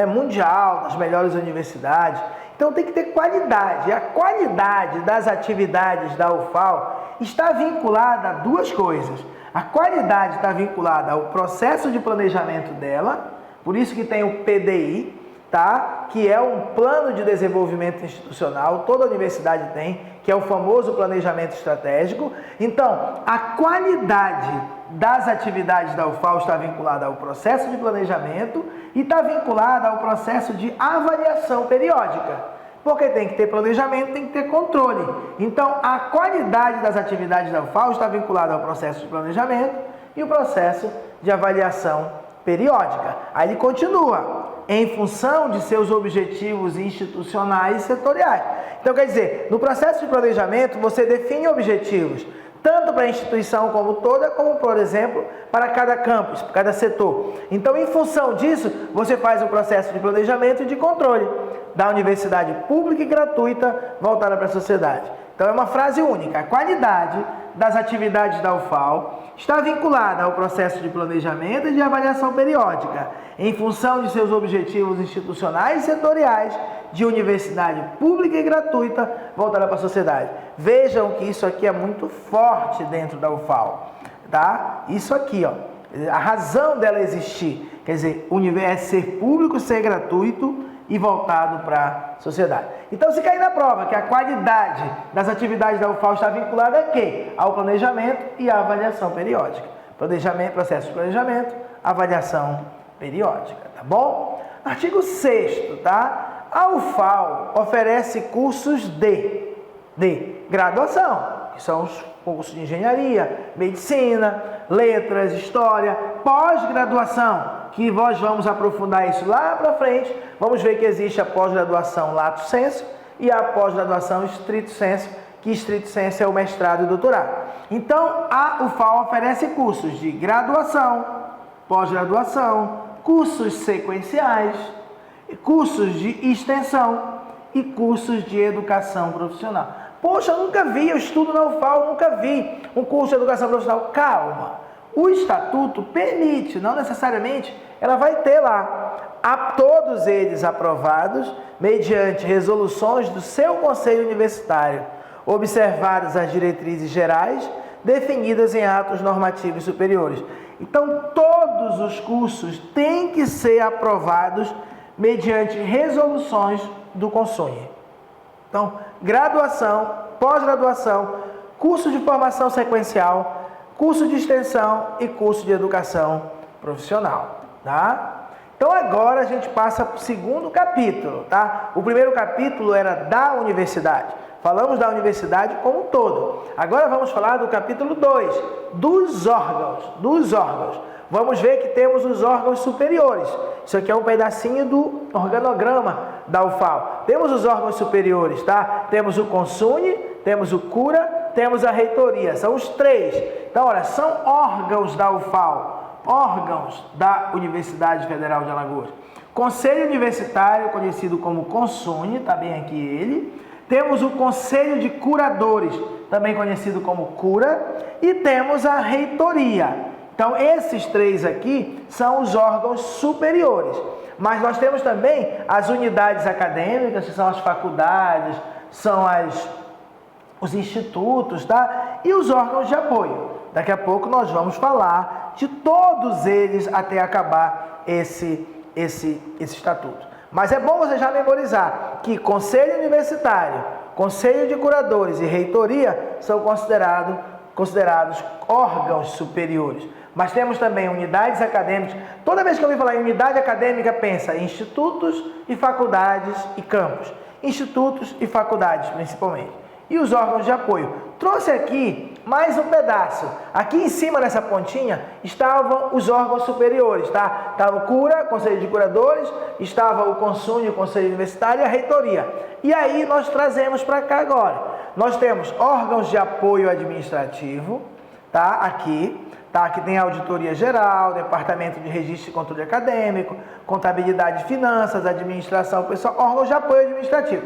[SPEAKER 1] mundial das melhores universidades. Então, tem que ter qualidade. E a qualidade das atividades da UFAL está vinculada a 2 coisas. A qualidade está vinculada ao processo de planejamento dela, por isso que tem o PDI, tá? Que é um plano de desenvolvimento institucional, toda universidade tem, que é o famoso planejamento estratégico. Então, a qualidade das atividades da UFAL está vinculada ao processo de planejamento e está vinculada ao processo de avaliação periódica. Porque tem que ter planejamento, tem que ter controle. Então, a qualidade das atividades da UFAL está vinculada ao processo de planejamento e o processo de avaliação periódica. Aí ele continua, em função de seus objetivos institucionais e setoriais. Então, quer dizer, no processo de planejamento, você define objetivos, tanto para a instituição como toda, como, por exemplo, para cada campus, para cada setor. Então, em função disso, você faz um processo de planejamento e de controle da universidade pública e gratuita voltada para a sociedade. Então, é uma frase única. A qualidade das atividades da UFAL está vinculada ao processo de planejamento e de avaliação periódica, em função de seus objetivos institucionais e setoriais de universidade pública e gratuita voltada para a sociedade. Vejam que isso aqui é muito forte dentro da UFAL, tá? Isso aqui, ó, a razão dela existir, quer dizer, é ser público, ser gratuito e voltado para a sociedade. Então, se cair na prova que a qualidade das atividades da UFAL está vinculada a quê? Ao planejamento e à avaliação periódica. Planejamento, processo de planejamento, avaliação periódica, tá bom? Artigo 6º, tá? A UFAL oferece cursos de graduação, que são os cursos de engenharia, medicina, letras, história, pós-graduação, que nós vamos aprofundar isso lá para frente. Vamos ver que existe a pós-graduação lato sensu e a pós-graduação stricto sensu, que stricto sensu é o mestrado e o doutorado. Então, a UFAL oferece cursos de graduação, pós-graduação, cursos sequenciais, cursos de extensão e cursos de educação profissional. Poxa, eu nunca vi, eu estudo na UFAL, nunca vi um curso de educação profissional. Calma, o estatuto permite, não necessariamente, ela vai ter lá, a todos eles aprovados, mediante resoluções do seu conselho universitário, observadas as diretrizes gerais, definidas em atos normativos superiores. Então, todos os cursos têm que ser aprovados mediante resoluções do CONSUNE. Então, graduação, pós-graduação, curso de formação sequencial, curso de extensão e curso de educação profissional, tá? Então, agora a gente passa para o segundo capítulo, tá? O primeiro capítulo era da universidade. Falamos da universidade como um todo. Agora vamos falar do capítulo 2, dos órgãos. Vamos ver que temos os órgãos superiores. Isso aqui é um pedacinho do organograma da UFAL. Temos os órgãos superiores, tá? Temos o CONSUNE, temos o CURA, temos a reitoria. São os três. Então, olha, são órgãos da UFAL, órgãos da Universidade Federal de Alagoas. Conselho Universitário, conhecido como CONSUNE, está bem aqui ele. Temos o Conselho de Curadores, também conhecido como CURA. E temos a reitoria. Então, esses três aqui são os órgãos superiores. Mas nós temos também as unidades acadêmicas, que são as faculdades, são os institutos, tá? E os órgãos de apoio. Daqui a pouco nós vamos falar de todos eles até acabar esse estatuto. Mas é bom você já memorizar que Conselho Universitário, Conselho de Curadores e Reitoria são considerados órgãos superiores. Mas temos também unidades acadêmicas. Toda vez que eu ouvir falar em unidade acadêmica, pensa em institutos e faculdades e campos. Institutos e faculdades, principalmente. E os órgãos de apoio. Trouxe aqui mais um pedaço. Aqui em cima nessa pontinha estavam os órgãos superiores, tá? Estava o CURA, Conselho de Curadores, estava o CONSUNE, o Conselho Universitário e a reitoria. E aí nós trazemos para cá agora. Nós temos órgãos de apoio administrativo, tá? Aqui tem a Auditoria Geral, Departamento de Registro e Controle Acadêmico, Contabilidade e Finanças, Administração Pessoal, órgãos de apoio administrativo.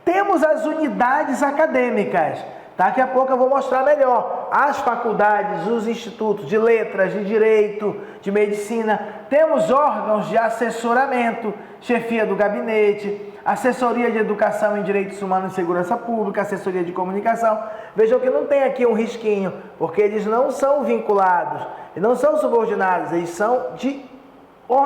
[SPEAKER 1] Temos as unidades acadêmicas. Daqui a pouco eu vou mostrar melhor as faculdades, os institutos de letras, de direito, de medicina. Temos órgãos de assessoramento, chefia do gabinete, assessoria de educação em direitos humanos e segurança pública, assessoria de comunicação. Vejam que não tem aqui um risquinho, porque eles não são vinculados, eles não são subordinados, eles são de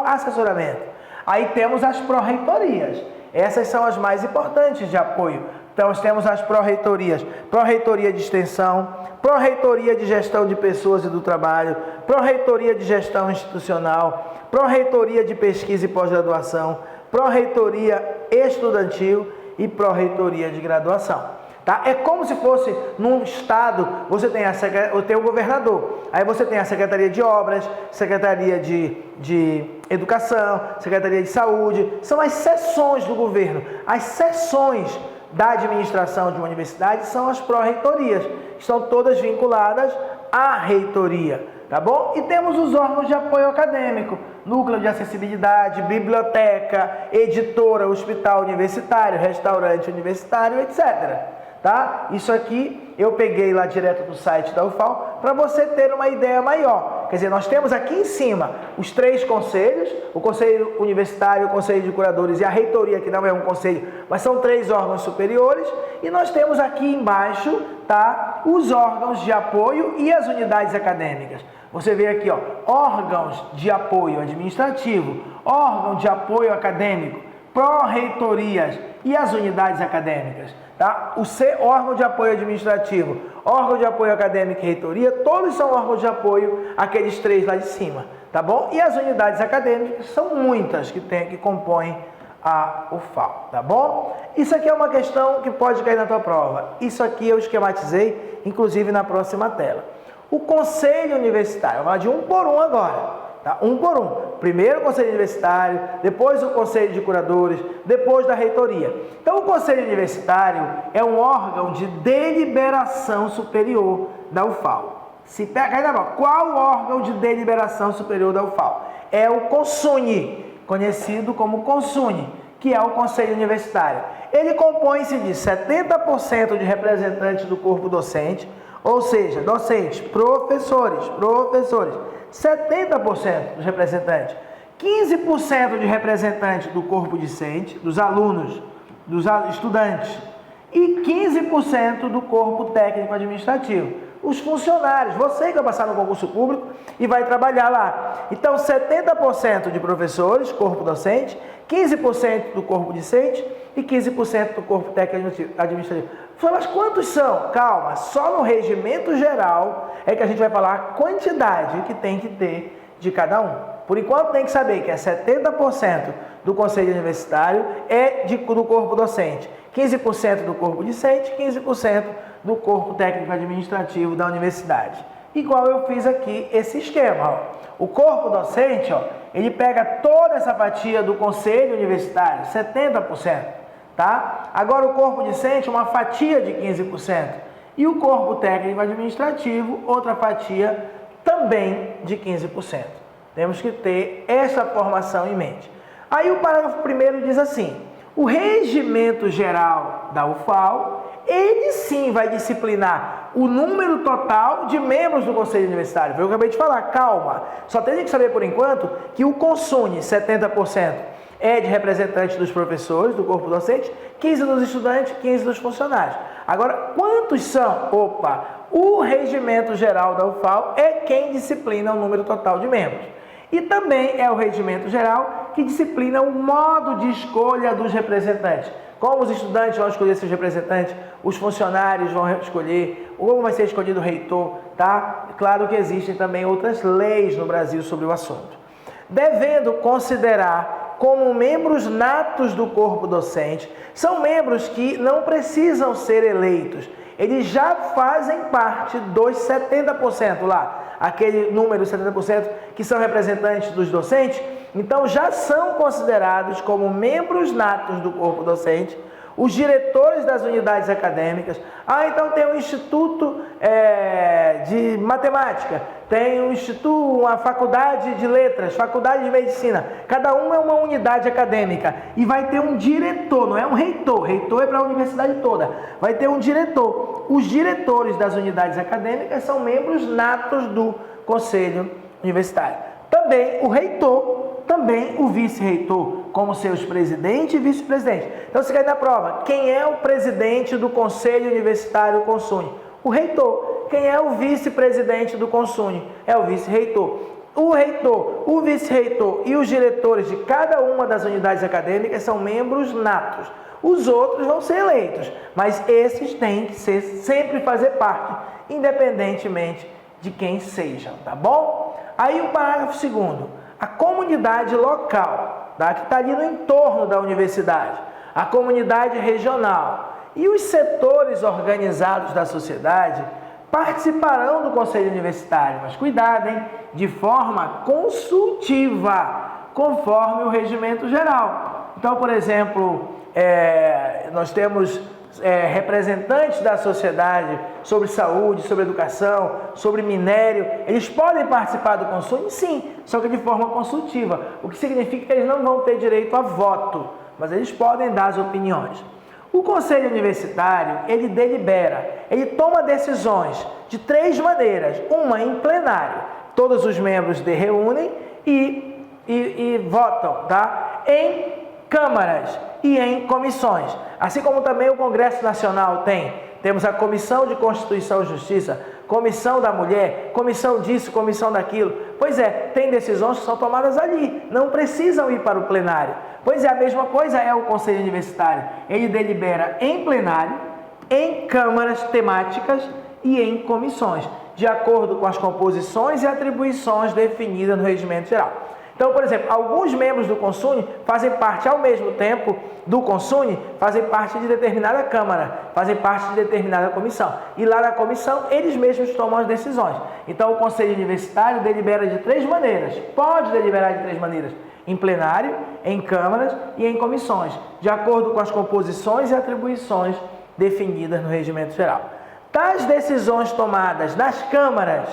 [SPEAKER 1] assessoramento. Aí temos as pró-reitorias. Essas são as mais importantes de apoio. Então, nós temos as pró-reitorias, pró-reitoria de extensão, pró-reitoria de gestão de pessoas e do trabalho, pró-reitoria de gestão institucional, pró-reitoria de pesquisa e pós-graduação, pró-reitoria estudantil e pró-reitoria de graduação. Tá? É como se fosse num estado, você tem o governador, aí você tem a Secretaria de Obras, Secretaria de Educação, Secretaria de Saúde, são as seções do governo. As seções da administração de uma universidade são as pró-reitorias, estão todas vinculadas à reitoria, tá bom? E temos os órgãos de apoio acadêmico, núcleo de acessibilidade, biblioteca, editora, hospital universitário, restaurante universitário, etc. Tá? Isso aqui eu peguei lá direto do site da UFAL para você ter uma ideia maior. Quer dizer, nós temos aqui em cima os 3 conselhos, o Conselho Universitário, o Conselho de Curadores e a Reitoria, que não é um conselho, mas são 3 órgãos superiores, e nós temos aqui embaixo, tá, os órgãos de apoio e as unidades acadêmicas. Você vê aqui, ó, órgãos de apoio administrativo, órgão de apoio acadêmico, pró-reitorias e as unidades acadêmicas. Tá? O órgão de apoio administrativo, órgão de apoio acadêmico e reitoria, todos são órgãos de apoio, aqueles 3 lá de cima, tá bom? E as unidades acadêmicas são muitas que compõem a UFAL, tá bom? Isso aqui é uma questão que pode cair na tua prova. Isso aqui eu esquematizei, inclusive na próxima tela. O Conselho Universitário, vamos lá de um por um agora. Tá? Um por um. Primeiro o Conselho Universitário, depois o Conselho de Curadores, depois da Reitoria. Então, o Conselho Universitário é um órgão de deliberação superior da UFAL. Se pega aí na mão, qual órgão de deliberação superior da UFAL? É o CONSUNE, conhecido como CONSUNE, que é o Conselho Universitário. Ele compõe-se de 70% de representantes do corpo docente, ou seja, docentes, professores, 70% dos representantes, 15% de representantes do corpo discente, dos alunos, dos estudantes, e 15% do corpo técnico administrativo, os funcionários, você que vai passar no concurso público e vai trabalhar lá. Então, 70% de professores, corpo docente, 15% do corpo discente e 15% do corpo técnico administrativo. Mas quantos são? Calma, só no regimento geral é que a gente vai falar a quantidade que tem que ter de cada um. Por enquanto tem que saber que é 70% do Conselho Universitário do corpo docente, 15% do corpo discente, 15% do corpo técnico administrativo da universidade. Igual eu fiz aqui esse esquema, ó. O corpo docente, ó, ele pega toda essa fatia do Conselho Universitário, 70%. Tá? Agora o corpo discente, uma fatia de 15%. E o corpo técnico administrativo, outra fatia também de 15%. Temos que ter essa formação em mente. Aí o parágrafo 1º diz assim: o regimento geral da UFAL, ele sim vai disciplinar o número total de membros do Conselho Universitário. Eu acabei de falar, calma. Só tem que saber por enquanto que o CONSUNE, 70%. É de representantes dos professores, do corpo docente, 15 dos estudantes, 15 dos funcionários. Agora, quantos são? Opa, o regimento geral da UFAL é quem disciplina o número total de membros. E também é o regimento geral que disciplina o modo de escolha dos representantes. Como os estudantes vão escolher seus representantes, os funcionários vão escolher, como vai ser escolhido o reitor, tá? Claro que existem também outras leis no Brasil sobre o assunto. Devendo considerar como membros natos do corpo docente, são membros que não precisam ser eleitos, eles já fazem parte dos 70% lá, aquele número 70% que são representantes dos docentes, então já são considerados como membros natos do corpo docente, os diretores das unidades acadêmicas. Então tem um instituto de matemática, tem um instituto, uma faculdade de letras, faculdade de medicina. Cada uma é uma unidade acadêmica e vai ter um diretor, não é um reitor. Reitor é para a universidade toda. Vai ter um diretor. Os diretores das unidades acadêmicas são membros natos do Conselho Universitário. Também o reitor, também o vice-reitor, como seus presidente e vice-presidente. Então, se cair na prova, quem é o presidente do Conselho Universitário CONSUNE? O reitor. Quem é o vice-presidente do CONSUNE? É o vice-reitor. O reitor, o vice-reitor e os diretores de cada uma das unidades acadêmicas são membros natos. Os outros vão ser eleitos, mas esses têm que sempre fazer parte, independentemente de quem sejam, tá bom? Aí o parágrafo 2º. A comunidade local, tá, que está ali no entorno da universidade. a comunidade regional e os setores organizados da sociedade participarão do Conselho Universitário, mas cuidado, hein? De forma consultiva, conforme o regimento geral. Então, por exemplo, nós temos representantes da sociedade sobre saúde, sobre educação, sobre minério. Eles podem participar do conselho? Sim, só que de forma consultiva, o que significa que eles não vão ter direito a voto, mas eles podem dar as opiniões. O Conselho Universitário, ele delibera, ele toma decisões de 3 maneiras. Uma em plenário, todos os membros reúnem e votam, tá? Em câmaras e em comissões, assim como também o Congresso Nacional temos a Comissão de Constituição e Justiça, Comissão da Mulher, Comissão disso, Comissão daquilo. Pois é, tem decisões que são tomadas ali, não precisam ir para o plenário. Pois é, a mesma coisa é o Conselho Universitário, ele delibera em plenário, em câmaras temáticas e em comissões, de acordo com as composições e atribuições definidas no Regimento Geral. Então, por exemplo, alguns membros do CONSUNE fazem parte ao mesmo tempo do CONSUNE, fazem parte de determinada Câmara, fazem parte de determinada comissão. E lá na comissão, eles mesmos tomam as decisões. Então, o Conselho Universitário delibera de 3 maneiras, pode deliberar de 3 maneiras, em plenário, em câmaras e em comissões, de acordo com as composições e atribuições definidas no Regimento Geral. Tais decisões tomadas nas câmaras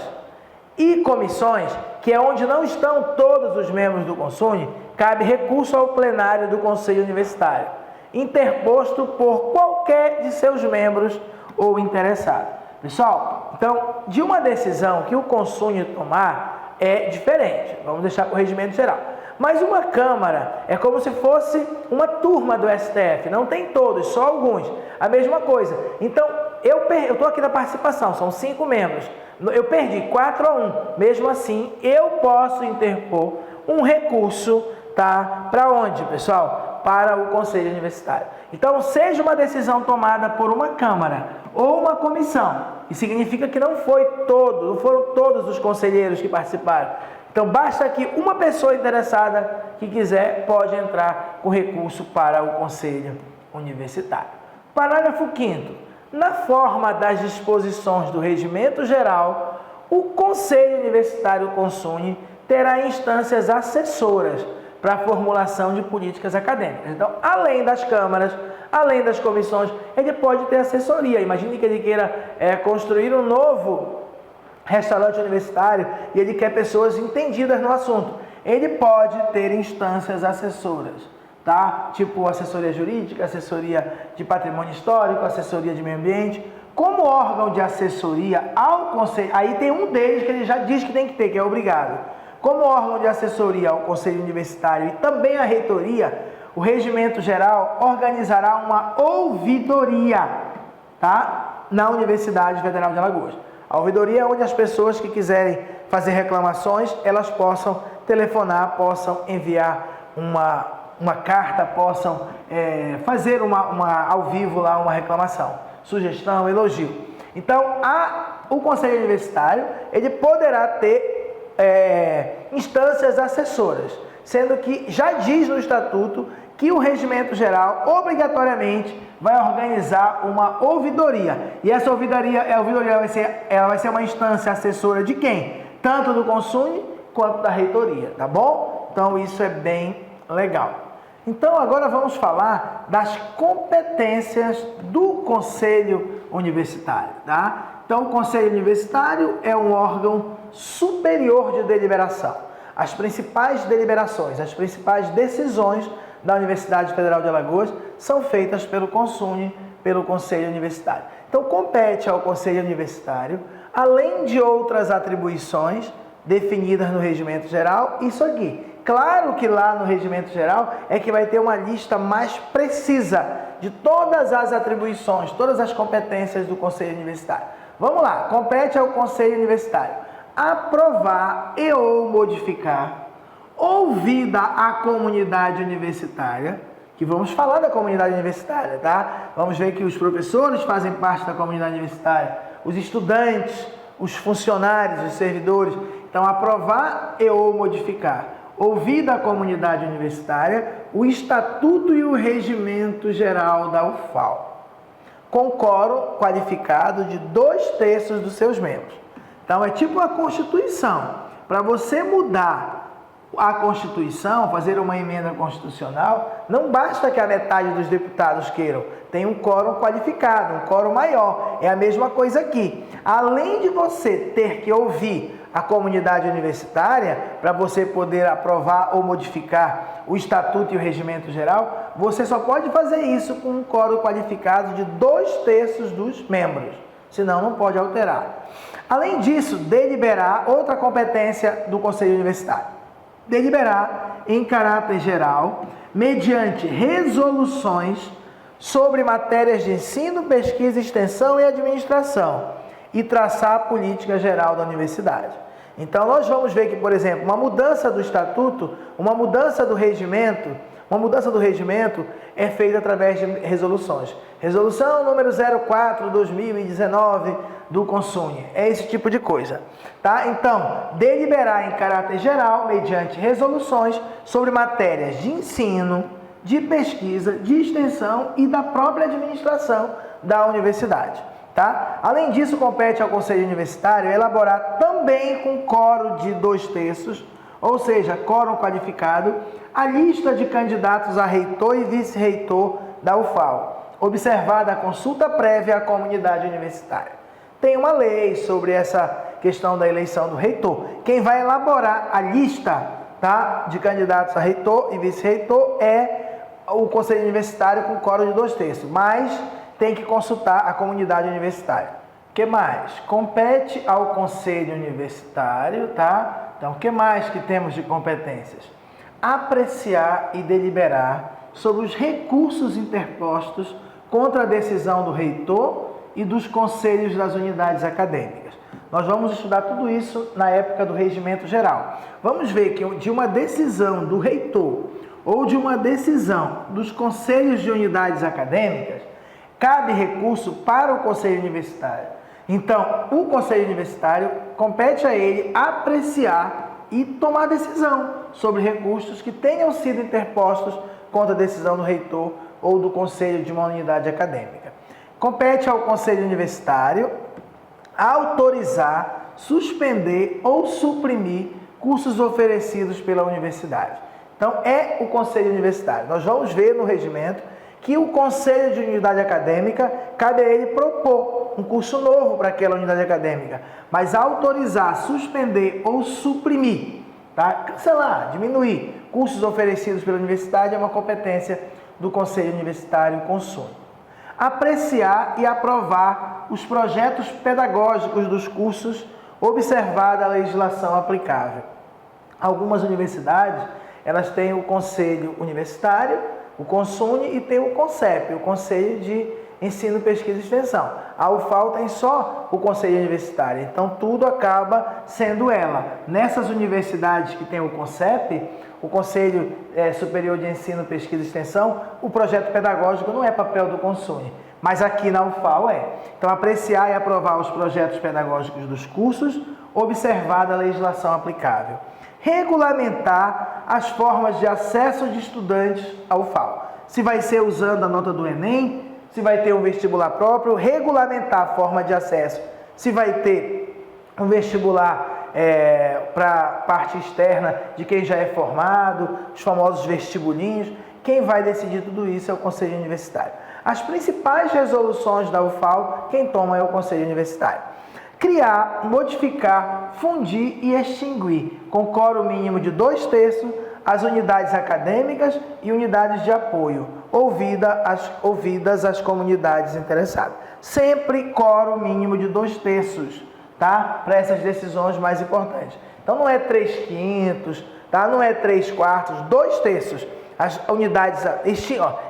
[SPEAKER 1] e comissões, que é onde não estão todos os membros do CONSUNE, cabe recurso ao plenário do Conselho Universitário, interposto por qualquer de seus membros ou interessado. Pessoal, então, de uma decisão que o CONSUNE tomar é diferente, vamos deixar para o Regimento Geral. Mas uma Câmara é como se fosse uma turma do STF, não tem todos, só alguns, a mesma coisa. Então, eu estou aqui na participação, são 5 membros, eu perdi 4-1, mesmo assim, eu posso interpor um recurso, tá? Para onde, pessoal? Para o Conselho Universitário. Então, seja uma decisão tomada por uma Câmara ou uma comissão, isso significa que não foram todos os conselheiros que participaram. Então, basta que uma pessoa interessada que quiser pode entrar com recurso para o Conselho Universitário. Parágrafo 5º. Na forma das disposições do Regimento Geral, o Conselho Universitário CONSUNE terá instâncias assessoras para a formulação de políticas acadêmicas. Então, além das câmaras, além das comissões, ele pode ter assessoria. Imagine que ele queira construir um novo restaurante universitário e ele quer pessoas entendidas no assunto. Ele pode ter instâncias assessoras, tá? Tipo assessoria jurídica, assessoria de patrimônio histórico, assessoria de meio ambiente. Como órgão de assessoria ao Conselho, aí tem um deles que ele já diz que tem que ter, que é obrigado. Como órgão de assessoria ao Conselho Universitário e também à reitoria, o Regimento Geral organizará uma ouvidoria, tá? Na Universidade Federal de Alagoas. A ouvidoria é onde as pessoas que quiserem fazer reclamações, elas possam telefonar, possam enviar uma carta, possam fazer ao vivo lá uma reclamação, sugestão, elogio. Então, o Conselho Universitário, ele poderá ter instâncias assessoras, sendo que já diz no Estatuto que o Regimento Geral, obrigatoriamente, vai organizar uma ouvidoria. E essa ouvidoria vai ser uma instância assessora de quem? Tanto do CONSUNE quanto da reitoria, tá bom? Então, isso é bem legal. Então, agora vamos falar das competências do Conselho Universitário, tá? Então, o Conselho Universitário é um órgão superior de deliberação. As principais deliberações, as principais decisões da Universidade Federal de Alagoas são feitas pelo CONSUNE, pelo Conselho Universitário. Então, compete ao Conselho Universitário, além de outras atribuições definidas no Regimento Geral, isso aqui. Claro que lá no Regimento Geral é que vai ter uma lista mais precisa de todas as atribuições, todas as competências do Conselho Universitário. Vamos lá, compete ao Conselho Universitário aprovar e ou modificar, ouvida a comunidade universitária, que vamos falar da comunidade universitária, tá? Vamos ver que os professores fazem parte da comunidade universitária, os estudantes, os funcionários, os servidores. Então, aprovar e ou modificar, ouvida a comunidade universitária, o Estatuto e o Regimento Geral da UFAL, com quórum qualificado de 2/3 dos seus membros. Então, é tipo a Constituição. Para você mudar a Constituição, fazer uma emenda constitucional, não basta que a metade dos deputados queiram, tem um quórum qualificado, um quórum maior. É a mesma coisa aqui. Além de você ter que ouvir a comunidade universitária para você poder aprovar ou modificar o Estatuto e o Regimento Geral, você só pode fazer isso com um quórum qualificado de 2/3 dos membros, senão não pode alterar. Além disso, deliberar, outra competência do Conselho Universitário. Deliberar em caráter geral, mediante resoluções sobre matérias de ensino, pesquisa, extensão e administração, e traçar a política geral da universidade. Então, nós vamos ver que, por exemplo, uma mudança do estatuto, uma mudança do regimento é feita através de resoluções. Resolução número 04/2019 do CONSUNE. É esse tipo de coisa, tá? Então, deliberar em caráter geral, mediante resoluções sobre matérias de ensino, de pesquisa, de extensão e da própria administração da universidade, tá? Além disso, compete ao Conselho Universitário elaborar também com quórum de 2/3, ou seja, quórum qualificado, a lista de candidatos a reitor e vice-reitor da UFAL, observada a consulta prévia à comunidade universitária. Tem uma lei sobre essa questão da eleição do reitor. Quem vai elaborar a lista, tá, de candidatos a reitor e vice-reitor é o Conselho Universitário com quórum de 2/3, mas tem que consultar a comunidade universitária. O que mais? Compete ao Conselho Universitário, tá? Então, o que mais que temos de competências? Apreciar e deliberar sobre os recursos interpostos contra a decisão do reitor e dos conselhos das unidades acadêmicas. Nós vamos estudar tudo isso na época do Regimento Geral. Vamos ver que de uma decisão do reitor ou de uma decisão dos conselhos de unidades acadêmicas, cabe recurso para o Conselho Universitário. Então, o Conselho Universitário compete a ele apreciar e tomar decisão sobre recursos que tenham sido interpostos contra a decisão do reitor ou do conselho de uma unidade acadêmica. Compete ao Conselho Universitário autorizar, suspender ou suprimir cursos oferecidos pela universidade. Então, é o Conselho Universitário. Nós vamos ver no regimento que o Conselho de Unidade Acadêmica, cabe a ele propor um curso novo para aquela unidade acadêmica, mas autorizar, suspender ou suprimir, tá? Cancelar, diminuir cursos oferecidos pela universidade é uma competência do Conselho Universitário CONSUNE. Apreciar e aprovar os projetos pedagógicos dos cursos, observada a legislação aplicável. Algumas universidades, elas têm o Conselho Universitário, o CONSUNE, e tem o CONCEP, o Conselho de Ensino, Pesquisa e Extensão. A UFAL tem só o Conselho Universitário, então tudo acaba sendo ela. Nessas universidades que tem o CONCEP, o Conselho Superior de Ensino, Pesquisa e Extensão, o projeto pedagógico não é papel do CONSUNE, mas aqui na UFAL é. Então, apreciar e aprovar os projetos pedagógicos dos cursos, observada a legislação aplicável. Regulamentar as formas de acesso de estudantes ao UFAL. Se vai ser usando a nota do Enem, se vai ter um vestibular próprio, regulamentar a forma de acesso. Se vai ter um vestibular para a parte externa de quem já é formado, os famosos vestibulinhos, quem vai decidir tudo isso é o Conselho Universitário. As principais resoluções da UFAL, quem toma é o Conselho Universitário. Criar, modificar, fundir e extinguir, com quórum mínimo de 2/3, as unidades acadêmicas e unidades de apoio, ouvidas as comunidades interessadas. Sempre quórum mínimo de 2/3, tá? Para essas decisões mais importantes. Então não é 3/5, tá? Não é 3/4, 2/3. As unidades,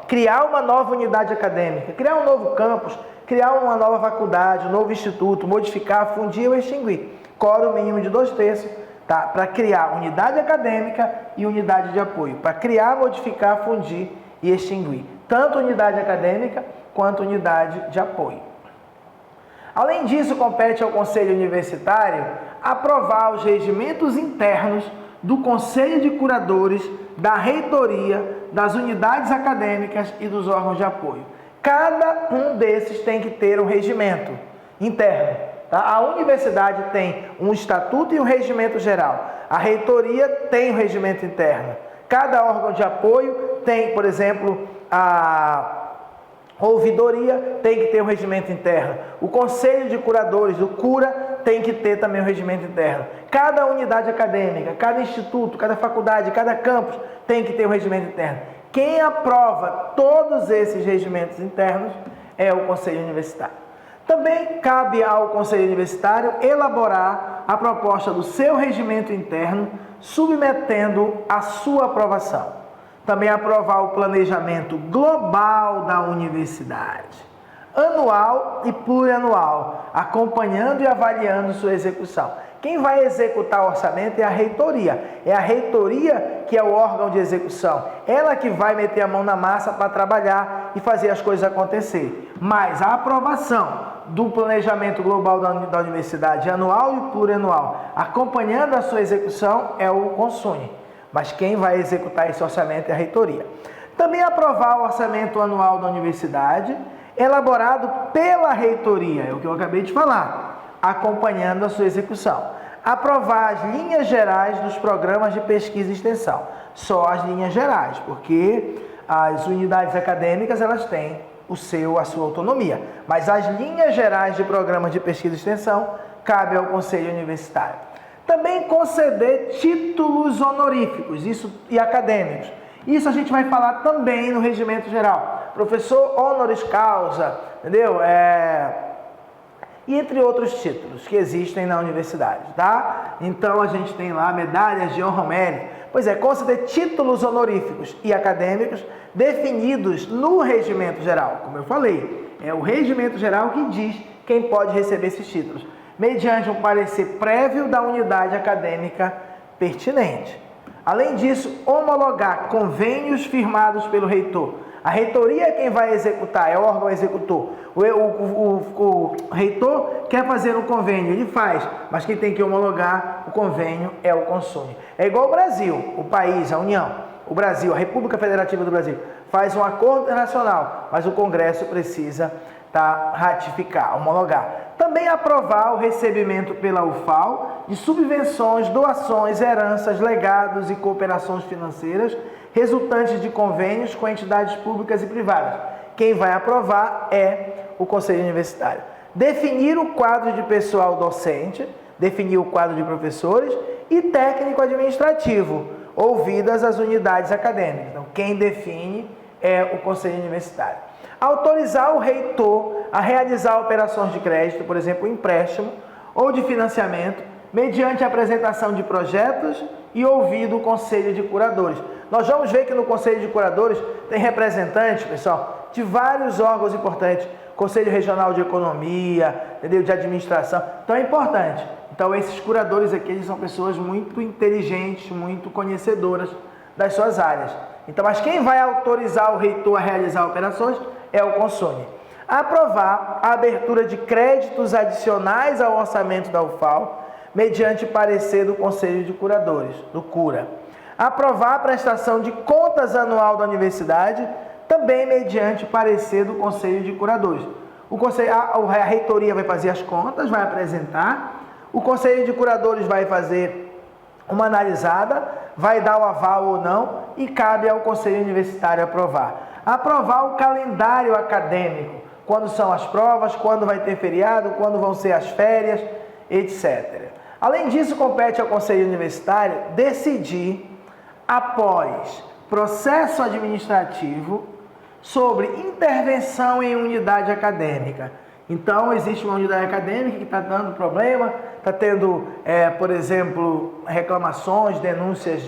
[SPEAKER 1] criar uma nova unidade acadêmica, criar um novo campus, criar uma nova faculdade, um novo instituto, modificar, fundir ou extinguir. Quórum mínimo de 2/3, tá? Para criar unidade acadêmica e unidade de apoio. Para criar, modificar, fundir e extinguir. Tanto unidade acadêmica quanto unidade de apoio. Além disso, compete ao Conselho Universitário aprovar os regimentos internos do Conselho de Curadores, da Reitoria, das unidades acadêmicas e dos órgãos de apoio. Cada um desses tem que ter um regimento interno. Tá? A universidade tem um estatuto e um regimento geral. A reitoria tem um regimento interno. Cada órgão de apoio tem, por exemplo, a ouvidoria tem que ter um regimento interno. O Conselho de Curadores, o CURA, tem que ter também um regimento interno. Cada unidade acadêmica, cada instituto, cada faculdade, cada campus tem que ter um regimento interno. Quem aprova todos esses regimentos internos é o Conselho Universitário. Também cabe ao Conselho Universitário elaborar a proposta do seu regimento interno, submetendo a sua aprovação. Também aprovar o planejamento global da universidade, anual e plurianual, acompanhando e avaliando sua execução. Quem vai executar o orçamento é a reitoria. É a reitoria que é o órgão de execução. Ela que vai meter a mão na massa para trabalhar e fazer as coisas acontecer. Mas a aprovação do planejamento global da universidade, anual e plurianual, acompanhando a sua execução, é o CONSUNE. Mas quem vai executar esse orçamento é a reitoria. Também aprovar o orçamento anual da universidade, elaborado pela reitoria, é o que eu acabei de falar, acompanhando a sua execução. Aprovar as linhas gerais dos programas de pesquisa e extensão. Só as linhas gerais, porque as unidades acadêmicas elas têm a sua autonomia. Mas as linhas gerais de programas de pesquisa e extensão cabe ao Conselho Universitário. Também conceder títulos honoríficos e acadêmicos. Isso a gente vai falar também no regimento geral. Professor honoris causa, entendeu? E entre outros títulos que existem na universidade, tá? Então a gente tem lá medalhas de honra ao mérito. Pois é, conceder títulos honoríficos e acadêmicos definidos no regimento geral. Como eu falei, é o regimento geral que diz quem pode receber esses títulos, mediante um parecer prévio da unidade acadêmica pertinente. Além disso, homologar convênios firmados pelo reitor. A reitoria é quem vai executar, é o órgão executor. O reitor quer fazer um convênio, ele faz, mas quem tem que homologar o convênio é o CONSUNE. É igual o Brasil, o país, a União. O Brasil, a República Federativa do Brasil, faz um acordo internacional, mas o Congresso precisa ratificar, homologar. Também aprovar o recebimento pela UFAL de subvenções, doações, heranças, legados e cooperações financeiras resultantes de convênios com entidades públicas e privadas. Quem vai aprovar é o Conselho Universitário. Definir o quadro de pessoal docente, definir o quadro de professores e técnico administrativo, ouvidas as unidades acadêmicas. Então, quem define é o Conselho Universitário. Autorizar o reitor a realizar operações de crédito, por exemplo, empréstimo ou de financiamento, mediante a apresentação de projetos e ouvido o Conselho de Curadores. Nós vamos ver que no Conselho de Curadores tem representantes, pessoal, de vários órgãos importantes. Conselho Regional de Economia, entendeu? De Administração. Então é importante. Então esses curadores aqui, eles são pessoas muito inteligentes, muito conhecedoras das suas áreas. Então, mas quem vai autorizar o reitor a realizar operações é o CONSUNE. Aprovar a abertura de créditos adicionais ao orçamento da UFAL, mediante parecer do Conselho de Curadores, do CURA. Aprovar a prestação de contas anual da universidade, também mediante parecer do Conselho de Curadores. A reitoria vai fazer as contas, vai apresentar, o Conselho de Curadores vai fazer uma analisada, vai dar o aval ou não, e cabe ao Conselho Universitário aprovar. Aprovar o calendário acadêmico, quando são as provas, quando vai ter feriado, quando vão ser as férias, etc. Além disso, compete ao Conselho Universitário decidir, após processo administrativo, sobre intervenção em unidade acadêmica. Então, existe uma unidade acadêmica que está dando problema, está tendo, por exemplo, reclamações, denúncias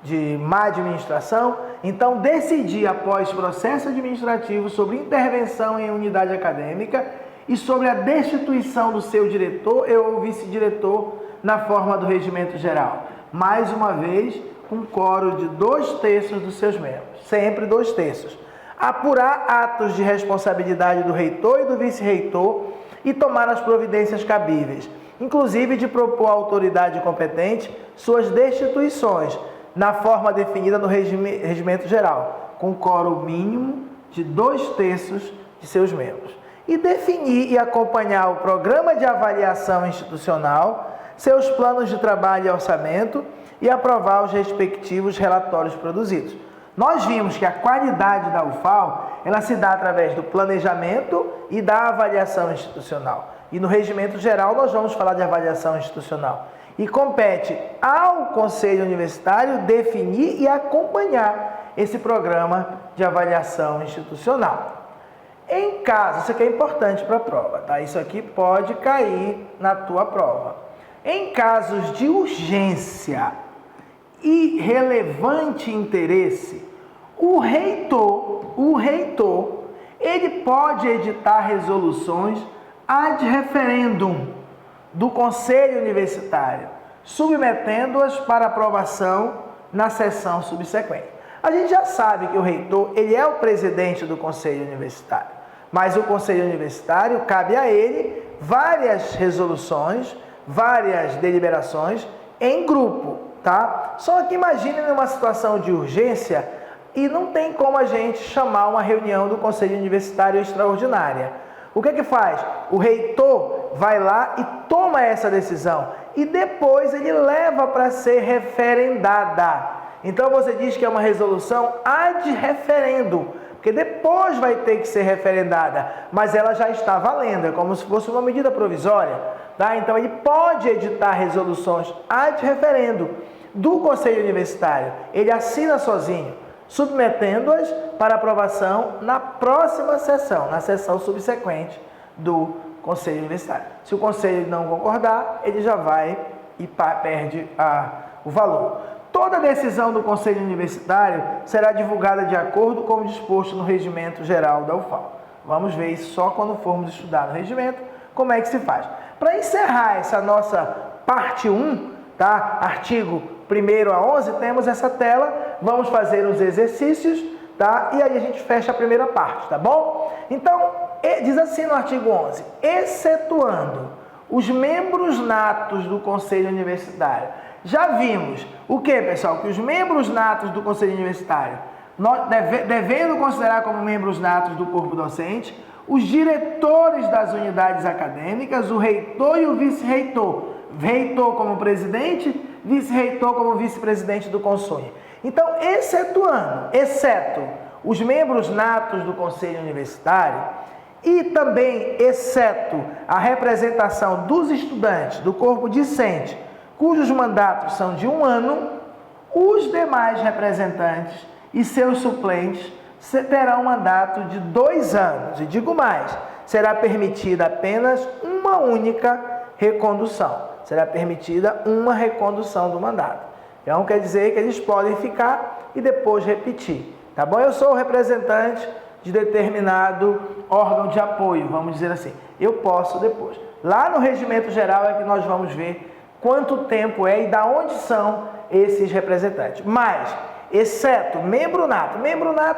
[SPEAKER 1] de má administração. Então, decidir após processo administrativo sobre intervenção em unidade acadêmica e sobre a destituição do seu diretor ou vice-diretor na forma do regimento geral. Mais uma vez, um quórum de 2/3 dos seus membros, sempre 2/3. Apurar atos de responsabilidade do reitor e do vice-reitor e tomar as providências cabíveis. inclusive de propor à autoridade competente suas destituições, na forma definida no regimento geral, com quórum mínimo de 2/3 de seus membros. E definir e acompanhar o programa de avaliação institucional, seus planos de trabalho e orçamento e aprovar os respectivos relatórios produzidos. Nós vimos que a qualidade da UFAL, ela se dá através do planejamento e da avaliação institucional. E no regimento geral nós vamos falar de avaliação institucional. E compete ao Conselho Universitário definir e acompanhar esse programa de avaliação institucional. Em caso, isso aqui é importante para a prova, tá? Isso aqui pode cair na tua prova. Em casos de urgência e relevante interesse, o reitor, ele pode editar resoluções ad referendum do Conselho Universitário, submetendo-as para aprovação na sessão subsequente. A gente já sabe que o reitor, ele é o presidente do Conselho Universitário, mas o Conselho Universitário, cabe a ele várias resoluções, várias deliberações em grupo, tá? Só que imagine numa situação de urgência e não tem como a gente chamar uma reunião do Conselho Universitário extraordinária. O que que faz? O reitor vai lá e toma essa decisão e depois ele leva para ser referendada. Então você diz que é uma resolução ad referendum, porque depois vai ter que ser referendada, mas ela já está valendo, é como se fosse uma medida provisória, tá? Então ele pode editar resoluções ad referendum do Conselho Universitário, ele assina sozinho, submetendo-as para aprovação na próxima sessão, na sessão subsequente do Conselho Universitário. Se o Conselho não concordar, ele já vai e perde o valor. Toda decisão do Conselho Universitário será divulgada de acordo com o disposto no Regimento Geral da UFAL. Vamos ver isso só quando formos estudar no regimento, como é que se faz. Para encerrar essa nossa parte 1, tá? Artigo 1º a 11, temos essa tela, vamos fazer os exercícios, tá? E aí a gente fecha a primeira parte, tá bom? Então, diz assim no artigo 11, excetuando os membros natos do Conselho Universitário. Já vimos o que, pessoal? Que os membros natos do Conselho Universitário, devendo considerar como membros natos do corpo docente, os diretores das unidades acadêmicas, o reitor e o vice-reitor. Reitor como presidente, vice-reitor como vice-presidente do Conselho. Então, exceto os membros natos do Conselho Universitário e também exceto a representação dos estudantes do corpo discente, cujos mandatos são de 1 ano, os demais representantes e seus suplentes terão mandato de 2 anos. E digo mais, será permitida apenas uma única recondução. Será permitida uma recondução do mandato. Então, quer dizer que eles podem ficar e depois repetir. Tá bom? Eu sou o representante de determinado órgão de apoio, vamos dizer assim. Eu posso depois. Lá no regimento geral é que nós vamos ver quanto tempo é e da onde são esses representantes. Mas, exceto membro nato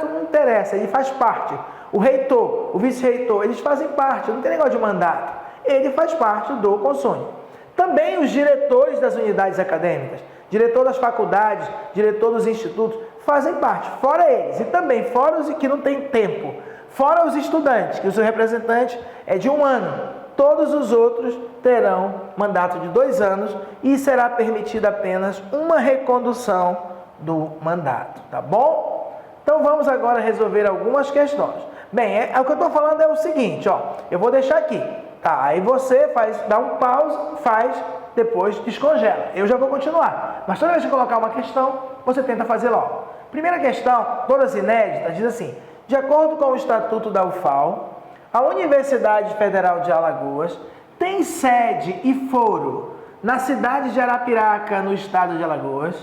[SPEAKER 1] não interessa, ele faz parte. O reitor, o vice-reitor, eles fazem parte, não tem negócio de mandato. Ele faz parte do Conselho. Também os diretores das unidades acadêmicas, diretor das faculdades, diretor dos institutos, fazem parte, fora eles. E também fora os que não têm tempo, fora os estudantes, que o seu representante é de 1 ano. Todos os outros terão mandato de 2 anos e será permitida apenas uma recondução do mandato, tá bom? Então vamos agora resolver algumas questões. Bem, o que eu estou falando é o seguinte, ó, eu vou deixar aqui, tá? Aí você dá um pause, faz, depois descongela. Eu já vou continuar, mas toda vez que colocar uma questão, você tenta fazer logo. Primeira questão, todas inéditas, diz assim, de acordo com o Estatuto da UFAL, a Universidade Federal de Alagoas tem sede e foro na cidade de Arapiraca, no estado de Alagoas,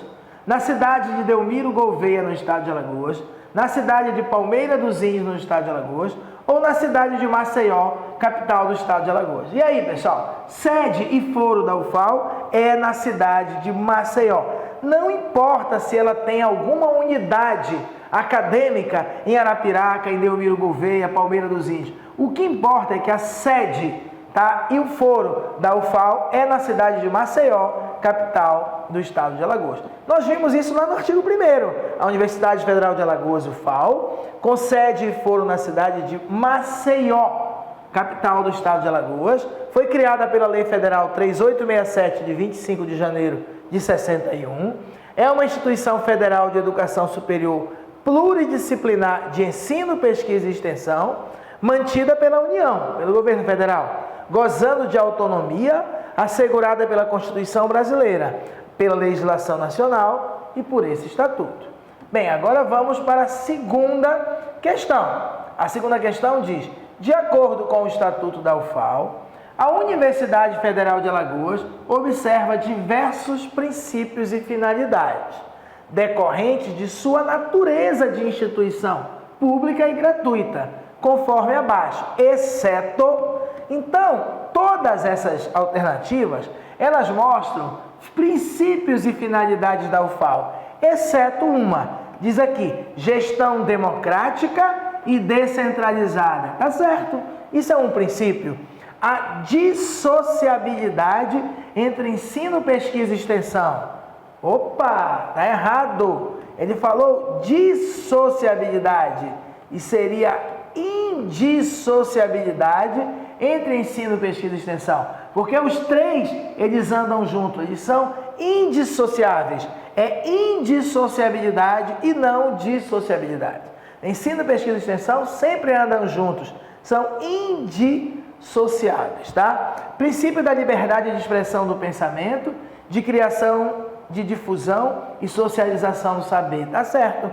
[SPEAKER 1] na cidade de Delmiro Gouveia, no estado de Alagoas, na cidade de Palmeira dos Índios, no estado de Alagoas, ou na cidade de Maceió, capital do estado de Alagoas. E aí, pessoal, sede e foro da UFAL é na cidade de Maceió. Não importa se ela tem alguma unidade acadêmica em Arapiraca, em Delmiro Gouveia, Palmeira dos Índios. O que importa é que a sede tá? E o foro da UFAL é na cidade de Maceió, capital do estado de Alagoas. Nós vimos isso lá no artigo 1º. A Universidade Federal de Alagoas, UFAL, com sede e foro na cidade de Maceió, capital do estado de Alagoas. Foi criada pela Lei Federal 3867, de 25 de janeiro de 61. É uma instituição federal de educação superior pluridisciplinar de ensino, pesquisa e extensão, mantida pela União, pelo governo federal, gozando de autonomia assegurada pela Constituição brasileira, pela legislação nacional e por esse estatuto. Bem, agora vamos para a segunda questão. A segunda questão diz: de acordo com o estatuto da UFAL, a Universidade Federal de Alagoas observa diversos princípios e finalidades decorrentes de sua natureza de instituição pública e gratuita, conforme abaixo, exceto. Então, todas essas alternativas, elas mostram os princípios e finalidades da UFAL, exceto uma. Diz aqui, gestão democrática e descentralizada. Tá certo? Isso é um princípio. A dissociabilidade entre ensino, pesquisa e extensão. Opa, tá errado. Ele falou dissociabilidade e seria indissociabilidade entre ensino, pesquisa e extensão. Porque os três, eles andam juntos, eles são indissociáveis. É indissociabilidade e não dissociabilidade. Ensino, pesquisa e extensão sempre andam juntos, são indissociáveis, tá? Princípio da liberdade de expressão do pensamento, de criação, de difusão e socialização do saber, tá certo?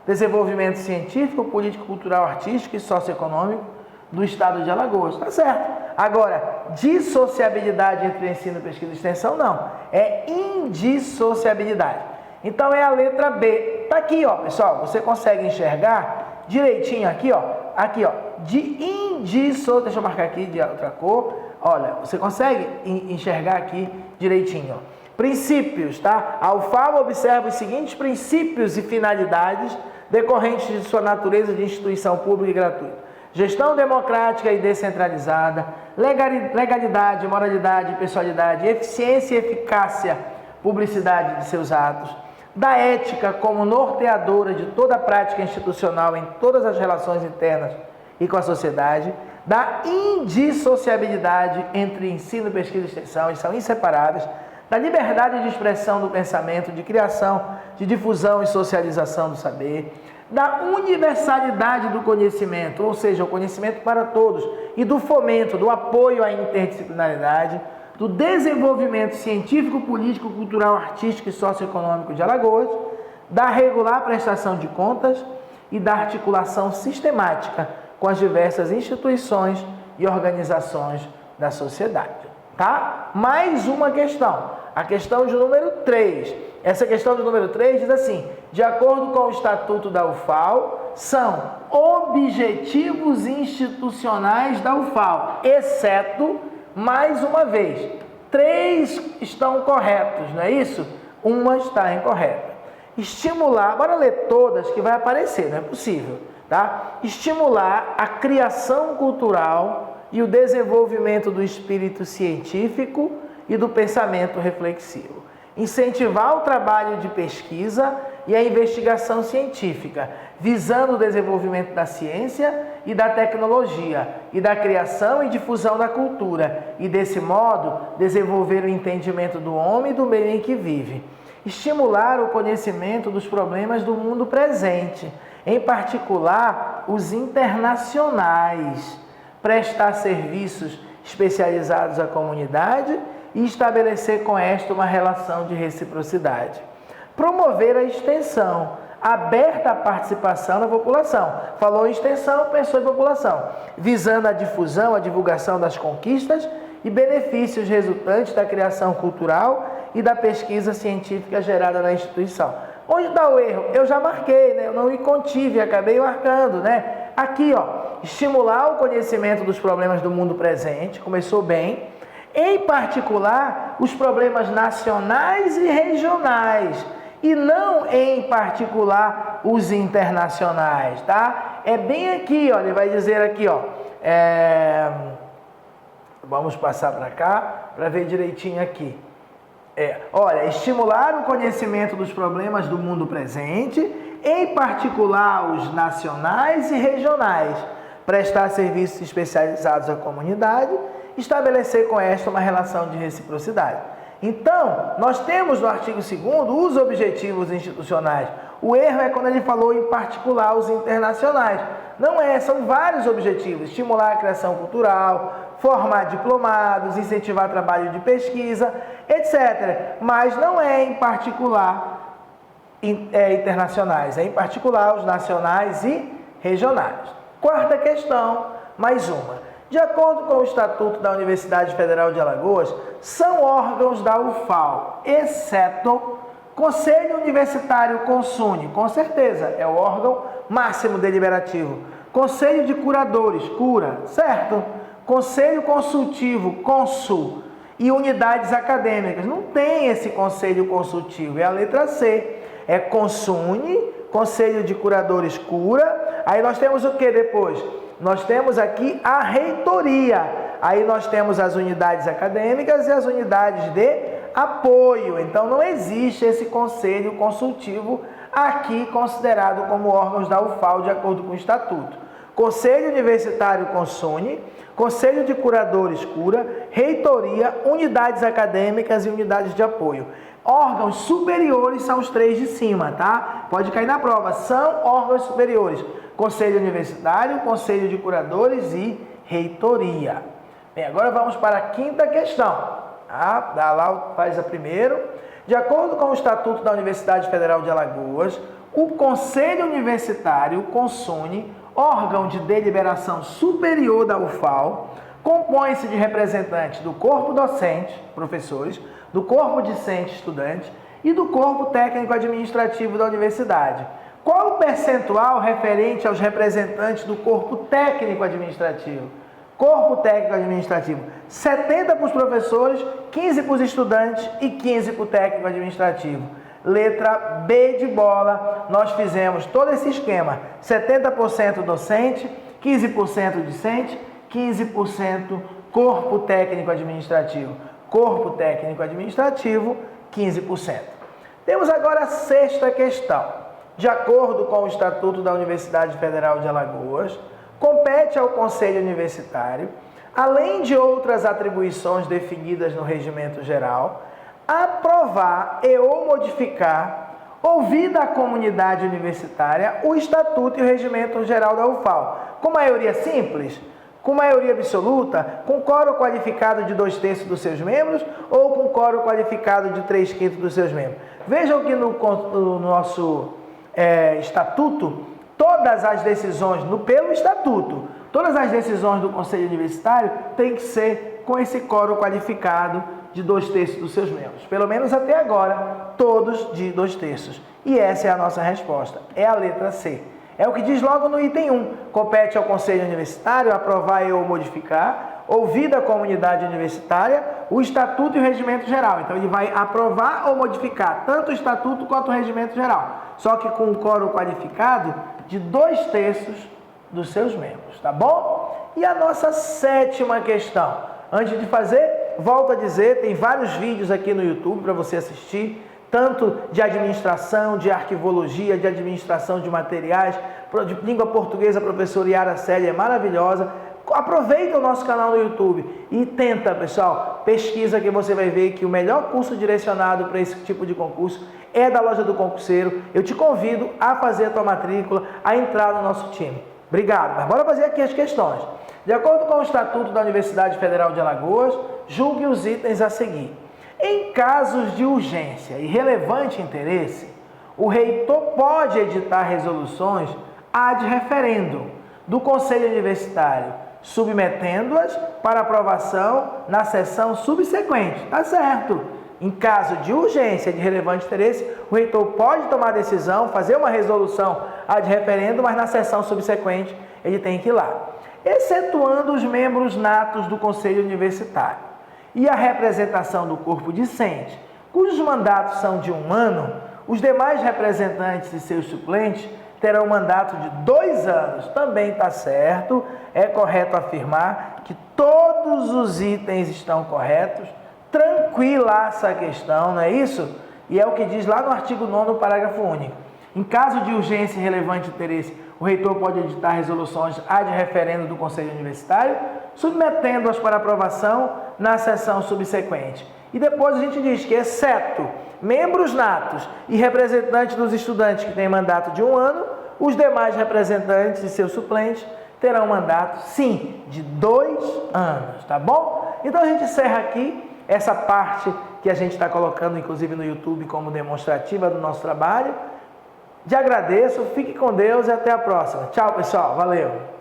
[SPEAKER 1] Desenvolvimento científico, político, cultural, artístico e socioeconômico do estado de Alagoas, tá certo? Agora, dissociabilidade entre ensino, pesquisa e extensão, não. É indissociabilidade. Então, é a letra B. Tá aqui, ó, pessoal. Você consegue enxergar direitinho aqui, ó. Aqui, ó. Deixa eu marcar aqui de outra cor. Olha, você consegue enxergar aqui direitinho, ó. Princípios, tá? A UFAL observa os seguintes princípios e finalidades decorrentes de sua natureza de instituição pública e gratuita: gestão democrática e descentralizada, legalidade, moralidade, pessoalidade, eficiência e eficácia, publicidade de seus atos, da ética como norteadora de toda a prática institucional em todas as relações internas e com a sociedade, da indissociabilidade entre ensino, pesquisa e extensão, eles são inseparáveis, da liberdade de expressão do pensamento, de criação, de difusão e socialização do saber, da universalidade do conhecimento, ou seja, o conhecimento para todos, e do fomento, do apoio à interdisciplinaridade, do desenvolvimento científico, político, cultural, artístico e socioeconômico de Alagoas, da regular prestação de contas e da articulação sistemática com as diversas instituições e organizações da sociedade. Tá? Mais uma questão, a questão de número 3. Essa questão de número 3 diz assim: de acordo com o estatuto da UFAL, são objetivos institucionais da UFAL, exceto, mais uma vez, 3 estão corretos, não é isso? Uma está incorreta. Estimular, bora ler todas que vai aparecer, não é possível, tá? Estimular a criação cultural e o desenvolvimento do espírito científico e do pensamento reflexivo. Incentivar o trabalho de pesquisa e a investigação científica, visando o desenvolvimento da ciência e da tecnologia, e da criação e difusão da cultura, e desse modo desenvolver o entendimento do homem e do meio em que vive. Estimular o conhecimento dos problemas do mundo presente, em particular os internacionais, prestar serviços especializados à comunidade e estabelecer com esta uma relação de reciprocidade. Promover a extensão, aberta à participação da população. Falou em extensão, pensou em população. Visando a difusão, a divulgação das conquistas e benefícios resultantes da criação cultural e da pesquisa científica gerada na instituição. Onde está o erro? Eu já marquei, né? Eu não me contive, acabei marcando, né? Aqui, ó. Estimular o conhecimento dos problemas do mundo presente, começou bem, em particular os problemas nacionais e regionais, e não em particular os internacionais, tá? É bem aqui, ó, ele vai dizer aqui, ó, Vamos passar para cá para ver direitinho aqui. Olha, estimular o conhecimento dos problemas do mundo presente, em particular os nacionais e regionais, prestar serviços especializados à comunidade, estabelecer com esta uma relação de reciprocidade. Então, nós temos no artigo 2º os objetivos institucionais. O erro é quando ele falou em particular os internacionais. Não é, são vários objetivos: estimular a criação cultural, formar diplomados, incentivar trabalho de pesquisa, etc. Mas não é em particular internacionais, é em particular os nacionais e regionais. Quarta questão, mais uma. De acordo com o Estatuto da Universidade Federal de Alagoas, são órgãos da UFAL, exceto Conselho Universitário Consune, com certeza, é o órgão máximo deliberativo. Conselho de Curadores, CURA, certo? Conselho Consultivo, CONSUL, e unidades acadêmicas. Não tem esse conselho consultivo, é a letra C. É CONSUNE, Conselho de Curadores, CURA. Aí nós temos o que depois? Nós temos aqui a reitoria. Aí nós temos as unidades acadêmicas e as unidades de apoio. Então não existe esse conselho consultivo aqui considerado como órgãos da UFAL de acordo com o Estatuto. Conselho Universitário Consune, Conselho de Curadores CURA, reitoria, unidades acadêmicas e unidades de apoio. Órgãos superiores são os 3 de cima, tá? Pode cair na prova, são órgãos superiores. Conselho Universitário, Conselho de Curadores e reitoria. Bem, agora vamos para a quinta questão. Dá lá, faz a primeiro. De acordo com o Estatuto da Universidade Federal de Alagoas, o Conselho Universitário, CONSUNE, órgão de deliberação superior da UFAL, compõe-se de representantes do corpo docente, professores, do corpo discente, estudantes, e do corpo técnico-administrativo da universidade. Qual o percentual referente aos representantes do corpo técnico-administrativo? Corpo técnico-administrativo, 70 para os professores, 15 para os estudantes e 15 para o técnico-administrativo. Letra B de bola, nós fizemos todo esse esquema: 70% docente, 15% discente, 15% corpo técnico-administrativo. Corpo técnico-administrativo, 15%. Temos agora a sexta questão. De acordo com o Estatuto da Universidade Federal de Alagoas, compete ao Conselho Universitário, além de outras atribuições definidas no Regimento Geral, aprovar e ou modificar, ouvida a comunidade universitária, o Estatuto e o Regimento Geral da UFAL. Com maioria simples? Com maioria absoluta? Com quórum qualificado de 2/3 dos seus membros ou com quórum qualificado de 3/5 dos seus membros? Vejam que no nosso Estatuto, todas as decisões, pelo Estatuto, todas as decisões do Conselho Universitário têm que ser com esse quórum qualificado de 2/3 dos seus membros. Pelo menos até agora, todos de 2/3. E essa é a nossa resposta, é a letra C. É o que diz logo no item 1. Compete ao Conselho Universitário aprovar e ou modificar, ouvida a comunidade universitária, o Estatuto e o Regimento Geral. Então, ele vai aprovar ou modificar tanto o Estatuto quanto o Regimento Geral. Só que com um quórum qualificado de 2/3 dos seus membros, tá bom? E a nossa sétima questão. Antes de fazer, volto a dizer, tem vários vídeos aqui no YouTube para você assistir, tanto de administração, de arquivologia, de administração de materiais, de língua portuguesa, a professora Yara Célia é maravilhosa. Aproveita o nosso canal no YouTube e tenta, pessoal, pesquisa que você vai ver que o melhor curso direcionado para esse tipo de concurso é da Loja do Concurseiro. Eu te convido a fazer a tua matrícula, a entrar no nosso time. Obrigado, mas bora fazer aqui as questões. De acordo com o Estatuto da Universidade Federal de Alagoas, julgue os itens a seguir. Em casos de urgência e relevante interesse, o reitor pode editar resoluções ad referendum do Conselho Universitário, submetendo-as para aprovação na sessão subsequente. Tá certo? Em caso de urgência e de relevante interesse, o reitor pode tomar decisão, fazer uma resolução ad referendo, mas na sessão subsequente ele tem que ir lá. Excetuando os membros natos do Conselho Universitário e a representação do corpo discente, cujos mandatos são de 1 ano, os demais representantes e seus suplentes terão um mandato de 2 anos. Também está certo, é correto afirmar que todos os itens estão corretos, tranquila essa questão, não é isso? E é o que diz lá no artigo 9º, parágrafo único. Em caso de urgência e relevante interesse, o reitor pode editar resoluções ad referendo do Conselho Universitário, submetendo-as para aprovação na sessão subsequente. E depois a gente diz que, exceto membros natos e representantes dos estudantes que têm mandato de 1 ano, os demais representantes e seus suplentes terão mandato, sim, de 2 anos, tá bom? Então a gente encerra aqui essa parte que a gente está colocando, inclusive no YouTube, como demonstrativa do nosso trabalho. Te agradeço, fique com Deus e até a próxima. Tchau, pessoal. Valeu!